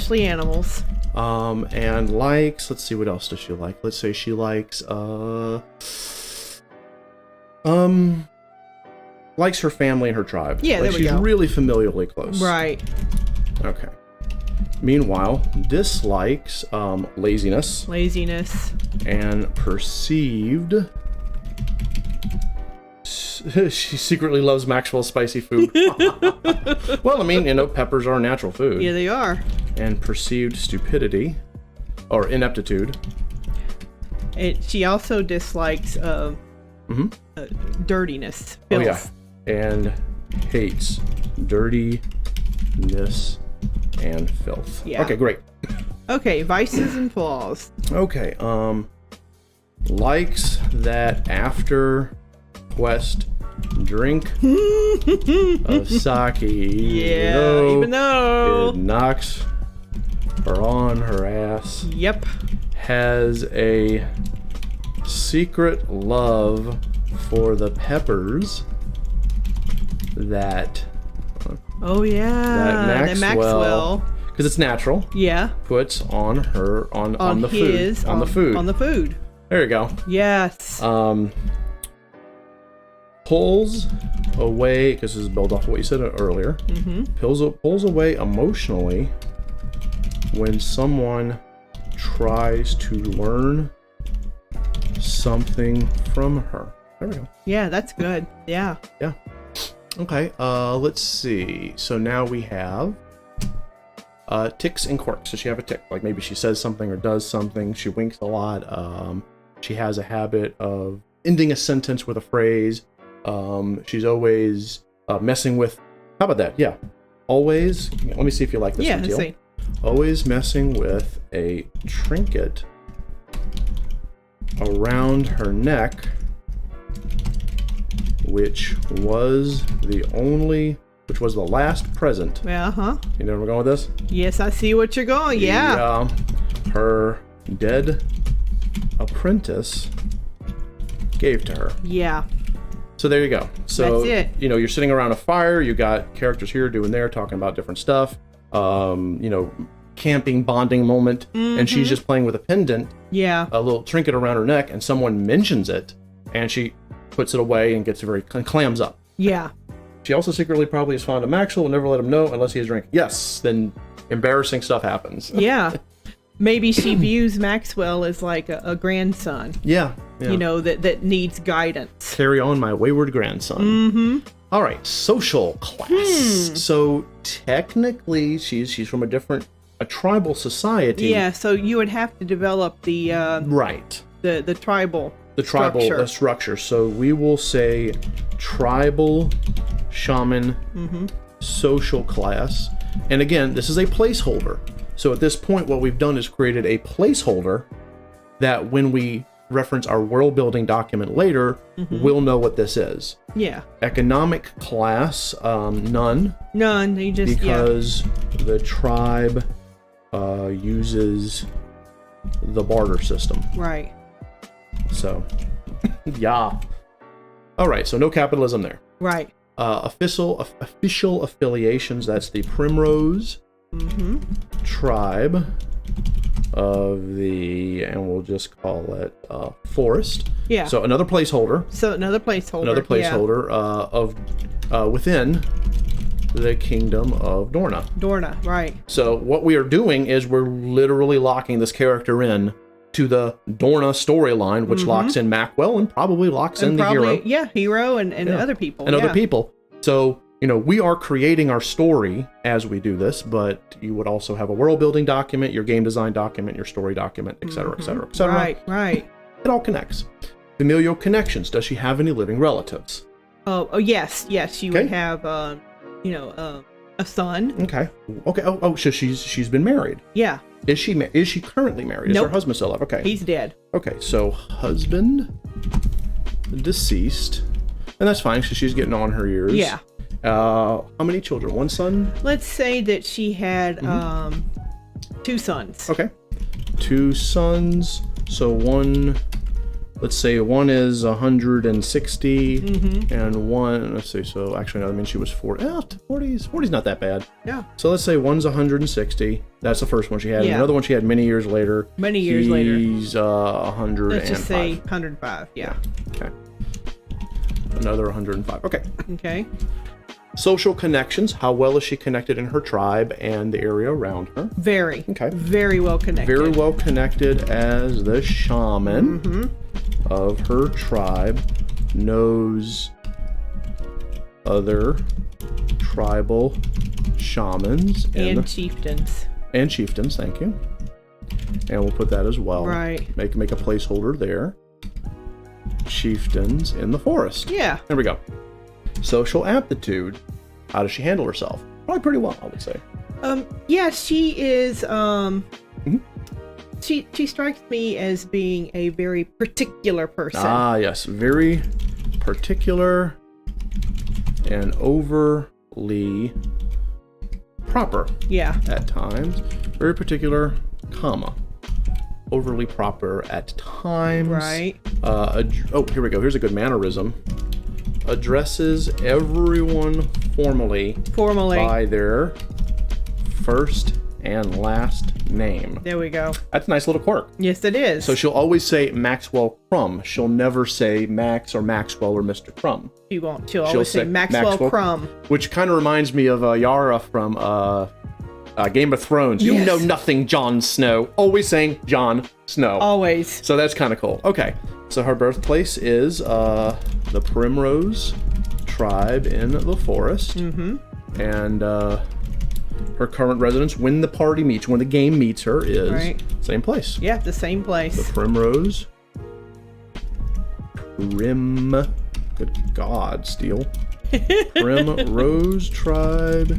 And likes, let's see, what else does she like? Let's say she likes, likes her family and her tribe. Yeah, like there we go. She's really familially close. Right. Okay. meanwhile, dislikes laziness and perceived. She secretly loves Maxwell's spicy food. Well, I mean, peppers are natural food. Yeah, they are. And perceived stupidity or ineptitude. She also dislikes dirtiness. Filth. Oh, yeah. And hates dirtiness and filth. Yeah. Okay, great. Okay, vices and flaws. Okay, likes that after quest drink of sake. Yeah, even though it knocks her on her ass. Yep. Has a secret love for the peppers that that Maxwell, because it's natural, puts on her on the food. There you go. Yes. Pulls away, because this is built off of what you said earlier. Pulls away emotionally when someone tries to learn something from her. There we go. Yeah, that's good. Yeah. Okay, let's see. So now we have ticks and quirks. Does she have a tick? Like maybe she says something or does something. She winks a lot. She has a habit of ending a sentence with a phrase. She's always messing with... How about that? Yeah. Always... Let me see if you like this one, Teal. See. Always messing with a trinket around her neck, which was the last present. Uh-huh. You know where we're going with this? Yes, I see what you're going. Yeah. Her dead apprentice gave to her. Yeah. So there you go. So that's it. You're sitting around a fire. You got characters here doing there, talking about different stuff. Camping, bonding moment, and she's just playing with a pendant. Yeah. A little trinket around her neck, and someone mentions it, and she puts it away and clams up. Yeah. She also secretly probably is fond of Maxwell, will never let him know unless he has drink. Yes, then embarrassing stuff happens. Yeah. Maybe she views Maxwell as like a grandson. Yeah. That needs guidance. Carry on, my wayward grandson. All right, social class. So technically, she's from a tribal society. Yeah. So you would have to develop the the tribal structure. So we will say tribal shaman social class. And again, this is a placeholder. So at this point, what we've done is created a placeholder that when we reference our world building document later, we'll know what this is. Yeah. Economic class, none. None. You just because the tribe uses the barter system. Right. So, yeah. All right. So no capitalism there. Right. Official affiliations. That's the Primrose tribe of the, and we'll just call it forest. Yeah. So another placeholder. Of within the kingdom of Dorna. Dorna, right. So what we are doing is we're literally locking this character in to the Dorna storyline, which locks in Maxwell and probably locks in the hero. Yeah, hero and other people. And other people. So, we are creating our story as we do this, but you would also have a world building document, your game design document, your story document, et cetera, et cetera, et cetera. Right. It all connects. Familial connections. Does she have any living relatives? Oh yes. She would have, a son. Okay. Oh, so she's been married. Yeah. Is she currently married? Is her husband still alive? Okay. He's dead. Okay, so husband deceased, and that's fine. So she's getting on her years. Yeah. How many children? One son? Let's say that she had 2 sons. Okay. 2 sons. So let's say one is 160 and one, let's see, so actually no, that means she was 40. 40's not that bad. Yeah. So let's say one's 160. That's the first one she had. Yeah. Another one she had many years later. He's 105. Let's just say 105. Yeah. Okay. Another 105. Okay. Social connections. How well is she connected in her tribe and the area around her? Very. Okay. Very well connected. Very well connected as the shaman of her tribe. Knows other tribal shamans. And chieftains. And chieftains, thank you. And we'll put that as well. Right. Make a placeholder there. Chieftains in the forest. Yeah. There we go. Social aptitude. How does she handle herself? Probably pretty well, I would say. Yeah, she is, she strikes me as being a very particular person. Ah, yes. Very particular and overly proper. Yeah. At times. Very particular, comma. Overly proper at times. Right. Here we go. Here's a good mannerism. Addresses everyone formally by their first and last name. There we go. That's a nice little quirk. Yes, it is. So she'll always say Maxwell Crumb. She'll never say Max or Maxwell or Mr. Crumb. She won't. She'll always say Maxwell Crumb. Which kind of reminds me of Yara from Game of Thrones. Yes. You know nothing, Jon Snow. Always saying Jon Snow. Always. So that's kind of cool. Okay. So her birthplace is the Primrose tribe in the forest. Mm-hmm. And her current residence, when the party meets, when the game meets her, is same place. Yeah, the same place. The Primrose. Good God, Steel. Primrose tribe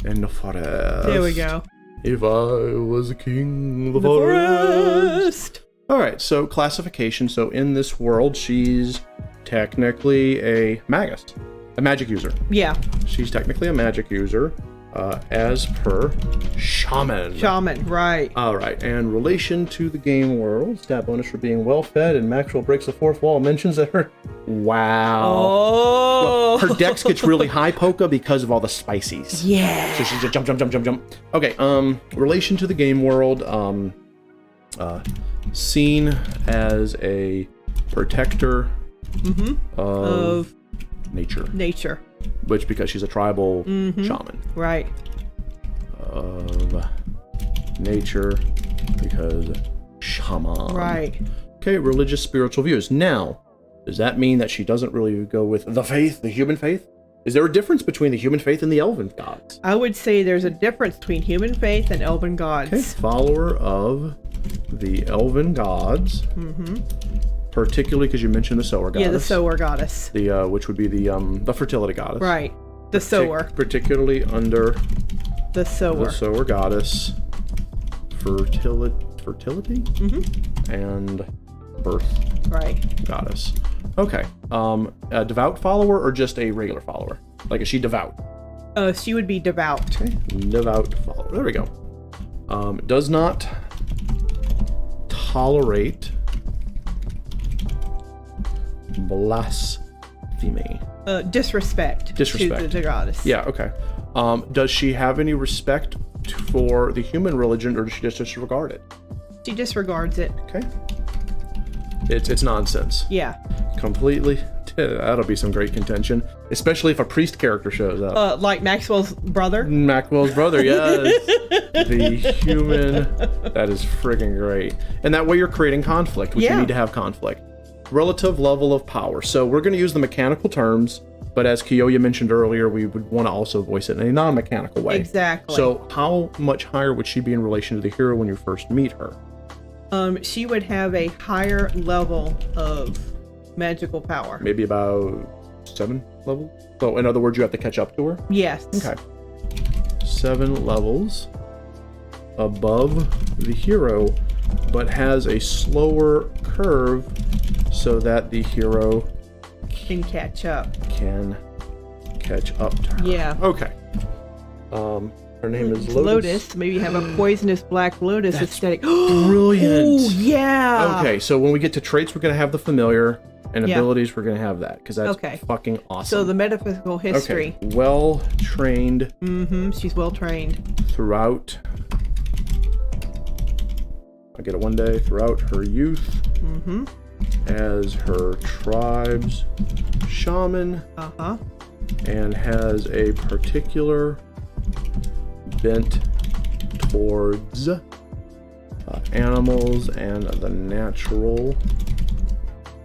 in the forest. There we go. If I was a king of the forest. All right, so classification. So in this world, she's technically a magus, a magic user. Yeah. She's technically a magic user, as per shaman. Shaman, right. All right, and relation to the game world, stat bonus for being well-fed, and Maxwell breaks the fourth wall, mentions that her... Wow. Oh. Well, her dex gets really high, Polka, because of all the spices. Yeah. So she's a jump. Okay, relation to the game world, seen as a protector of nature. Which, because she's a tribal shaman. Right. Of nature, because shaman. Right. Okay, religious, spiritual views. Now, does that mean that she doesn't really go with the faith, the human faith? Is there a difference between the human faith and the elven gods? I would say there's a difference between human faith and elven gods. Okay, follower of the elven gods. Particularly because you mentioned the sower goddess. Yeah, the sower goddess. The which would be the fertility goddess. Right. The sower. Particularly under the sower. The sower goddess. Fertility? And birth. Right. Goddess. Okay. A devout follower or just a regular follower? Like, is she devout? She would be devout. Okay. Devout follower. There we go. Does not tolerate blasphemy. Disrespect. To the goddess. Yeah, okay. Does she have any respect for the human religion, or does she just disregard it? She disregards it. Okay. It's nonsense. Yeah. Completely. That'll be some great contention, especially if a priest character shows up. Like Maxwell's brother? Maxwell's brother, yes. The human. That is friggin' great. And that way you're creating conflict, which you need to have conflict. Relative level of power. So we're going to use the mechanical terms, but as Kiyoya mentioned earlier, we would want to also voice it in a non-mechanical way. Exactly. So how much higher would she be in relation to the hero when you first meet her? She would have a higher level of magical power. Maybe about 7 levels? So in other words, you have to catch up to her? Yes. Okay. 7 levels above the hero, but has a slower curve so that the hero can catch up. To her. Yeah. Okay. Her name is Lotus. Maybe have a poisonous black lotus aesthetic. Brilliant. Oh, yeah. Okay, so when we get to traits, we're going to have the familiar, and abilities, we're going to have that, because that's fucking awesome. So the metaphysical history. Okay. Well trained. She's well trained. Throughout. I get it one day. Throughout her youth. As her tribe's shaman. and has a particular bent towards animals and the natural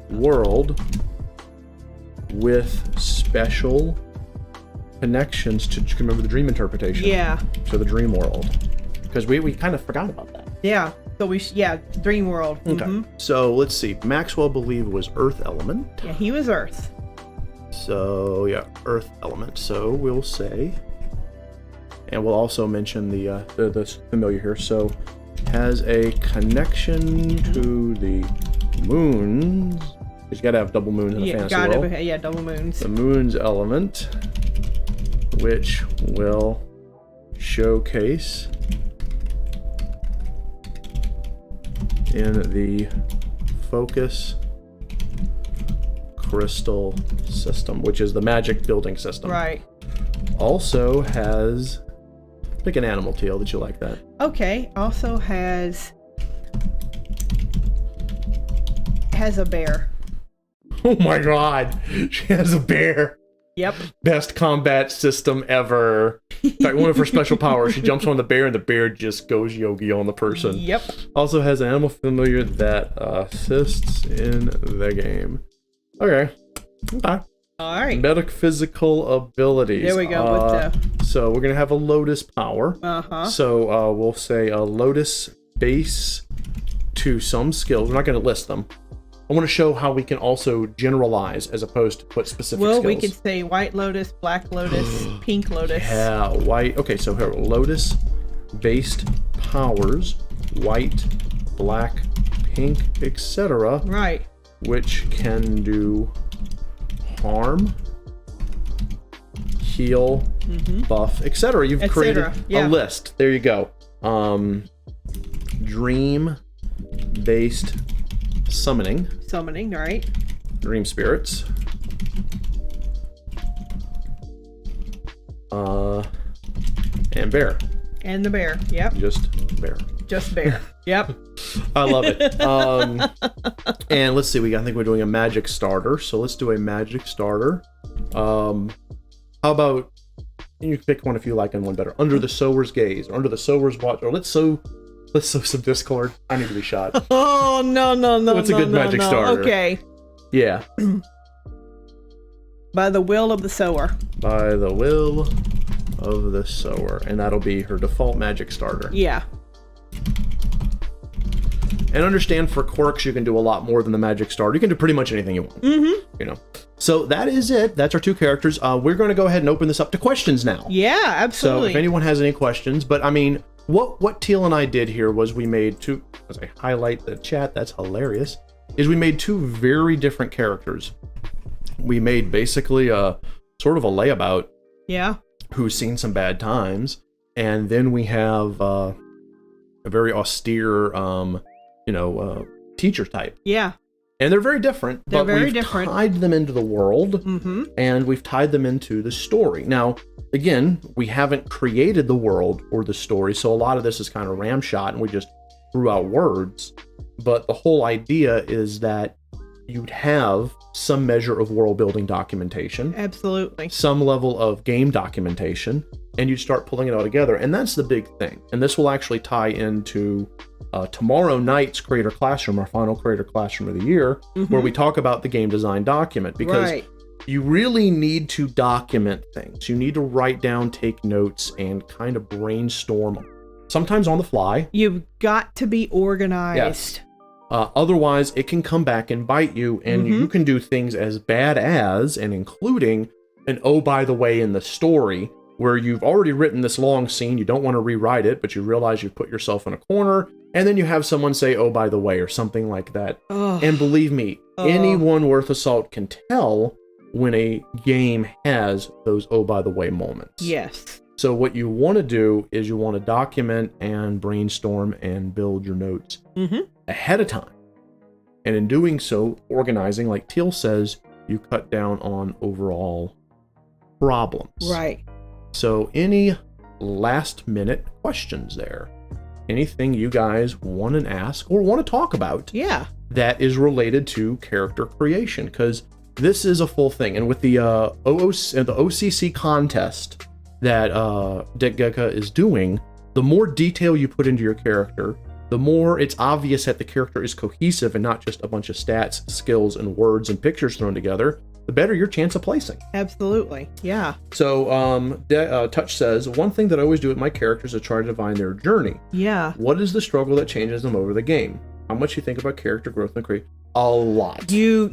world with special connections to, you can remember the dream interpretation? Yeah. To the dream world. Because we kind of forgot about that. Yeah. So dream world. Okay. Mm-hmm. So let's see. Maxwell believed was earth element. Yeah, he was earth. So yeah, earth element. So we'll say, and we'll also mention the familiar here. So has a connection to the moons. Because you gotta have double moons in a fantasy world. Yeah, double moons. The moon's element, which will showcase in the focus crystal system, which is the magic building system. Right. Also has, pick an animal, Teal, that you like that. Okay. Also has a bear. Oh my god, she has a bear. Yep. Best combat system ever. In fact, one of her special powers, she jumps on the bear and the bear just goes yogi on the person. Yep. Also has an animal familiar that assists in the game. Okay. All right. Metaphysical abilities. There we go. So we're going to have a Lotus power. Uh-huh. So we'll say a Lotus base to some skills. We're not going to list them. I want to show how we can also generalize as opposed to put specific skills. Well, we could say white lotus, black lotus, pink lotus. Yeah, white. Okay, so here, Lotus-based powers, white, black, pink, etc. Right. Which can do harm, heal, buff, etc. You've created a list. There you go. Dream-based summoning, right? dream spirits, and bear. And the bear. Yep. Just bear. Yep. I love it. And let's see. I think we're doing a magic starter. So let's do a magic starter. How about you can pick one if you like and one better. Under the sower's gaze, or under the sower's watch, or let's sow some discord. I need to be shot. Oh no! What's a good magic starter? Okay. Yeah. By the will of the sower. By the will of the sower, and that'll be her default magic starter. Yeah. And understand, for quirks, you can do a lot more than the magic starter. You can do pretty much anything you want. You know. So that is it. That's our two characters. We're going to go ahead and open this up to questions now. Yeah, absolutely. So if anyone has any questions, but I mean, what Teal and I did here was we made two, as I highlight the chat, that's hilarious, is we made two very different characters. We made basically a sort of a layabout. Yeah. Who's seen some bad times. And then we have a very austere, teacher type. Yeah. And they're very different. They're very we've different. Tied them into the world, and we've tied them into the story. Now, again, we haven't created the world or the story, so a lot of this is kind of ramshot, and we just threw out words. But the whole idea is that you'd have some measure of world building documentation. Absolutely. Some level of game documentation, and you start pulling it all together. And that's the big thing. And this will actually tie into tomorrow night's Creator Classroom, our final Creator Classroom of the year, where we talk about the game design document, because you really need to document things. You need to write down, take notes, and kind of brainstorm, sometimes on the fly. You've got to be organized. Yes. Otherwise, it can come back and bite you, and you can do things as bad as, and including, an oh, by the way, in the story, where you've already written this long scene, you don't want to rewrite it, but you realize you've put yourself in a corner, and then you have someone say, oh, by the way, or something like that. And believe me, anyone worth a salt can tell when a game has those oh, by the way moments. Yes. So what you want to do is you want to document and brainstorm and build your notes ahead of time. And in doing so, organizing, like Teal says, you cut down on overall problems. Right. So any last minute questions there? Anything you guys want to ask or want to talk about? Yeah. That is related to character creation, because this is a full thing. And with the OCC contest that Degeka is doing, the more detail you put into your character, the more it's obvious that the character is cohesive and not just a bunch of stats, skills, and words and pictures thrown together, the better your chance of placing. Absolutely, yeah. So Touch says, one thing that I always do with my characters is try to divine their journey. Yeah. What is the struggle that changes them over the game? How much you think about character growth and create? A lot. You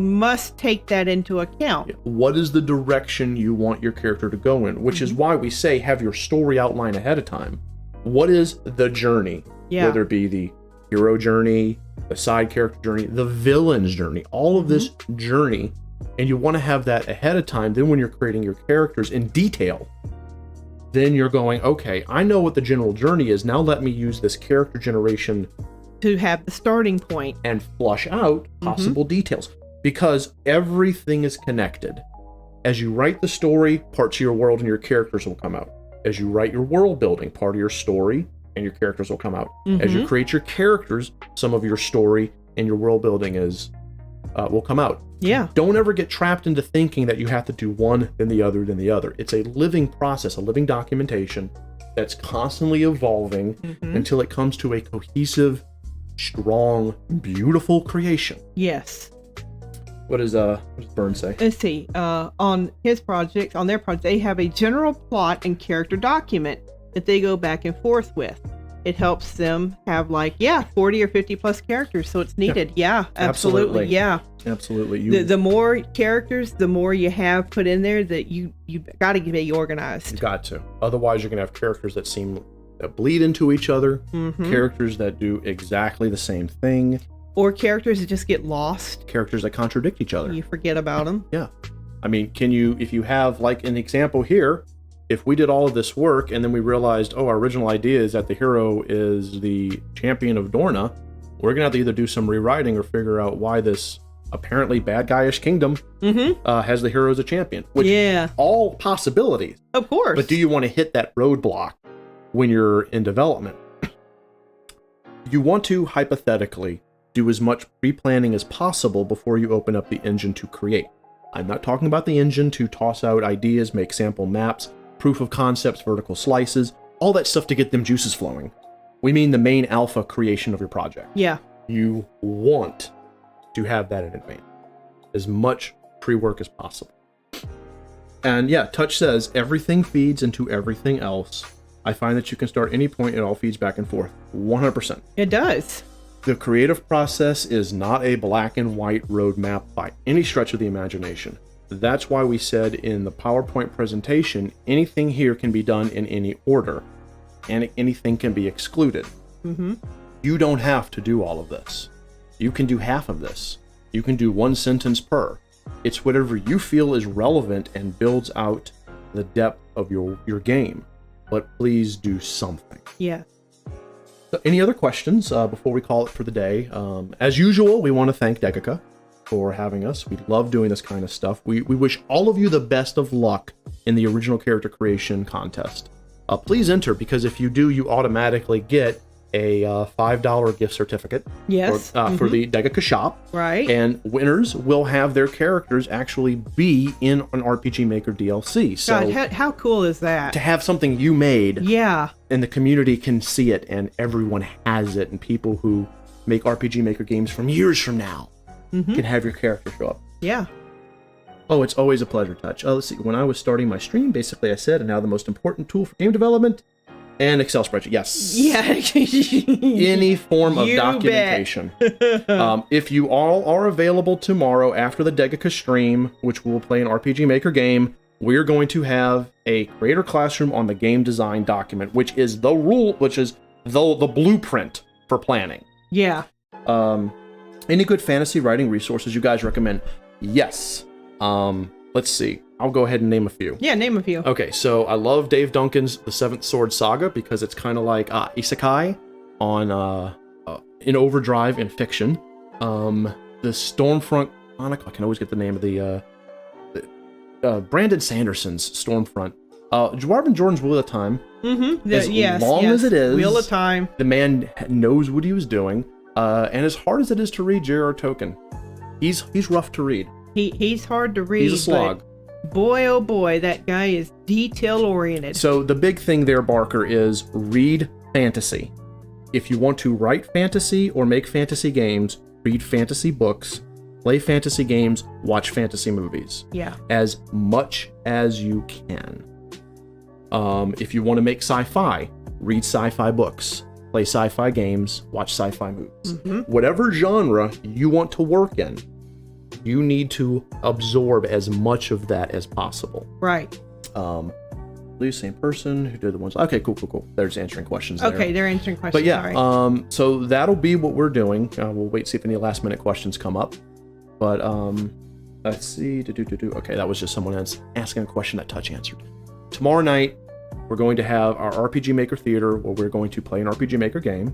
must take that into account. Yeah. What is the direction you want your character to go in? Which is why we say have your story outline ahead of time. What is the journey? Yeah. Whether it be the hero journey, the side character journey, the villain's journey, all of this journey. And you want to have that ahead of time. Then when you're creating your characters in detail, then you're going, okay, I know what the general journey is. Now let me use this character generation to have the starting point and flush out possible details, because everything is connected. As you write the story, parts of your world and your characters will come out. As you write your world building, part of your story and your characters will come out. As you create your characters, some of your story and your world building will come out. Yeah. Don't ever get trapped into thinking that you have to do one, then the other, then the other. It's a living process, a living documentation that's constantly evolving until it comes to a cohesive, strong, beautiful creation. Yes. What does Byrne say? Let's see. On their project, they have a general plot and character document that they go back and forth with. It helps them have 40 or 50 plus characters, so it's needed. Yeah, absolutely. Yeah. Absolutely. The more characters, the more you have put in there, that you got to be organized. You got to. Otherwise, you're going to have characters that bleed into each other, characters that do exactly the same thing. Or characters that just get lost. Characters that contradict each other. You forget about them. Yeah. I mean, if you have, like an example here, if we did all of this work and then we realized, our original idea is that the hero is the champion of Dorna, we're going to have to either do some rewriting or figure out why this apparently bad guyish kingdom has the hero as a champion. Which, all possibilities. Of course. But do you want to hit that roadblock when you're in development? You want to, hypothetically, do as much pre-planning as possible before you open up the engine to create. I'm not talking about the engine to toss out ideas, make sample maps, proof of concepts, vertical slices, all that stuff to get them juices flowing. We mean the main alpha creation of your project. Yeah. You want to have that in advance. As much pre-work as possible. And Touch says, everything feeds into everything else. I find that you can start any point, it all feeds back and forth. 100%. It does. The creative process is not a black and white roadmap by any stretch of the imagination. That's why we said in the PowerPoint presentation, anything here can be done in any order, and anything can be excluded. You don't have to do all of this. You can do half of this. You can do one sentence per. It's whatever you feel is relevant and builds out the depth of your game. But please do something. Yeah. So any other questions before we call it for the day? As usual, we want to thank Degeka for having us. We love doing this kind of stuff. We wish all of you the best of luck in the original character creation contest. Please enter, because if you do, you automatically get a $5 gift certificate for the Degeka shop. Right. And winners will have their characters actually be in an RPG Maker DLC. So God, how cool is that? To have something you made. Yeah. And the community can see it, and everyone has it, and people who make RPG Maker games from years from now can have your character show up. Yeah. Oh, it's always a pleasure, Touch. Let's see. When I was starting my stream, basically I said, and now the most important tool for game development, and Excel spreadsheet. Yes. Yeah. Any form of documentation. If you all are available tomorrow after the Degeka stream, which we'll play an RPG Maker game, we're going to have a creator classroom on the game design document, which is the blueprint for planning. Yeah. Any good fantasy writing resources you guys recommend? Yes. Let's see. I'll go ahead and name a few. Yeah, name a few. Okay, so I love Dave Duncan's The Seventh Sword Saga because it's kind of like Isekai on in overdrive in fiction. The Stormfront Chronicle. I can always get the name of the Brandon Sanderson's Stormfront. Marvin Jordan's Wheel of Time. As long as it is, Wheel of Time. The man knows what he was doing. And as hard as it is to read J.R.R. Tolkien, he's rough to read. He's hard to read. He's a slog. But boy, oh boy, that guy is detail-oriented. So the big thing there, Barker, is read fantasy. If you want to write fantasy or make fantasy games, read fantasy books, play fantasy games, watch fantasy movies. Yeah. As much as you can. If you want to make sci-fi, read sci-fi books, play sci-fi games, watch sci-fi movies. Whatever genre you want to work in, you need to absorb as much of that as possible. Right. Please, same person who did the ones. Okay, cool. They're just answering questions there. Okay, they're answering questions. But yeah, Sorry. so that'll be what we're doing. We'll wait, see if any last minute questions come up. But let's see. Okay, that was just someone else asking a question that Touch answered. Tomorrow night, we're going to have our RPG Maker Theater where we're going to play an RPG Maker game.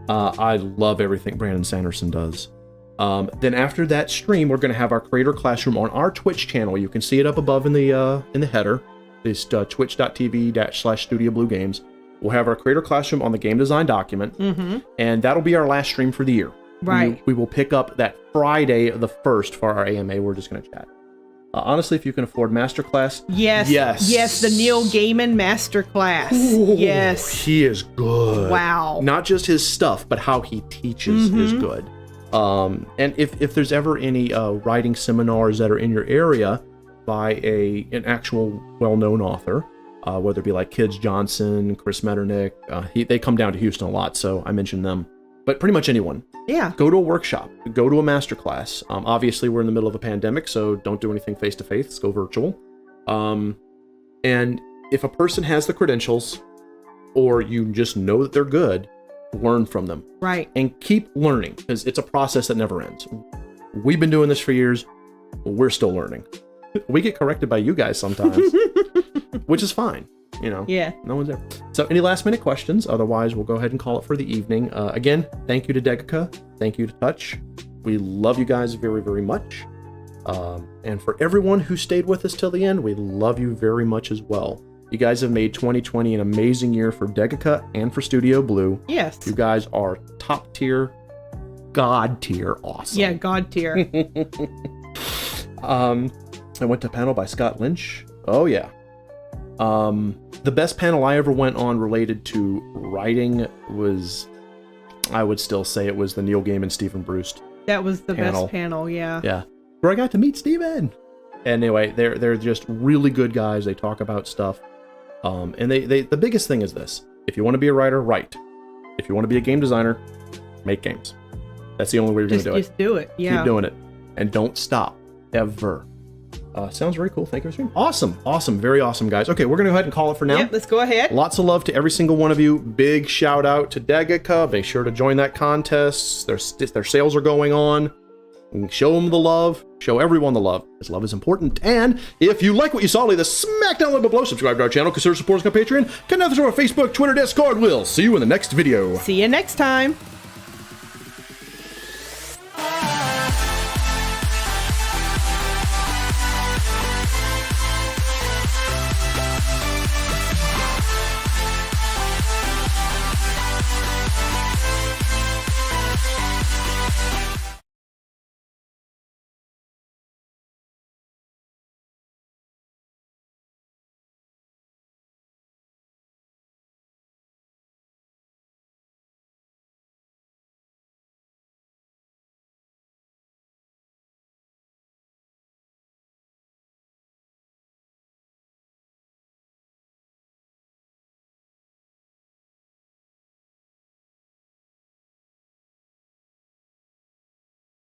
I love everything Brandon Sanderson does. Then after that stream, we're going to have our Creator Classroom on our Twitch channel. You can see it up above in the header. It's twitch.tv/Studio Blue Games. We'll have our Creator Classroom on the game design document, and that'll be our last stream for the year. Right. We will pick up that Friday the 1st for our AMA. We're just going to chat. Honestly, if you can afford Masterclass, yes, the Neil Gaiman Masterclass. Ooh, yes, he is good. Wow. Not just his stuff, but how he teaches is good. And if there's ever any writing seminars that are in your area by an actual well-known author, whether it be like Kids Johnson, Chris Metternich, they come down to Houston a lot, so I mentioned them. But pretty much anyone. Yeah. Go to a workshop. Go to a masterclass. Obviously, we're in the middle of a pandemic, so don't do anything face-to-face. Let's go virtual. And if a person has the credentials, or you just know that they're good, learn from them. Right. And keep learning, because it's a process that never ends. We've been doing this for years. We're still learning. We get corrected by you guys sometimes, which is fine. You know, yeah. No one's there. So any last minute questions? Otherwise, we'll go ahead and call it for the evening. Again, thank you to Degica. Thank you to Touch. We love you guys very, very much. And for everyone who stayed with us till the end, we love you very much as well. You guys have made 2020 an amazing year for Degica and for Studio Blue. Yes. You guys are top tier, God tier awesome. Yeah, God tier. I went to a panel by Scott Lynch. Oh, yeah. The best panel I ever went on related to writing was, I would still say it was the Neil Gaiman, Stephen Bruce. That was the best panel, yeah. Yeah. Where I got to meet Steven. Anyway, they're just really good guys. They talk about stuff. And the biggest thing is this. If you want to be a writer, write. If you want to be a game designer, make games. That's the only way you're going to do it. Just do it, yeah. Keep doing it. And don't stop. Ever. Sounds very cool. Thank you for streaming. Awesome. Very awesome, guys. Okay, we're going to go ahead and call it for now. Yep, let's go ahead. Lots of love to every single one of you. Big shout out to Degica. Make sure to join that contest. Their sales are going on. Show them the love. Show everyone the love, because love is important. And if you like what you saw, leave the smack down below. Subscribe to our channel. Consider supporting us on Patreon. Connect us on our Facebook, Twitter, Discord. We'll see you in the next video. See you next time.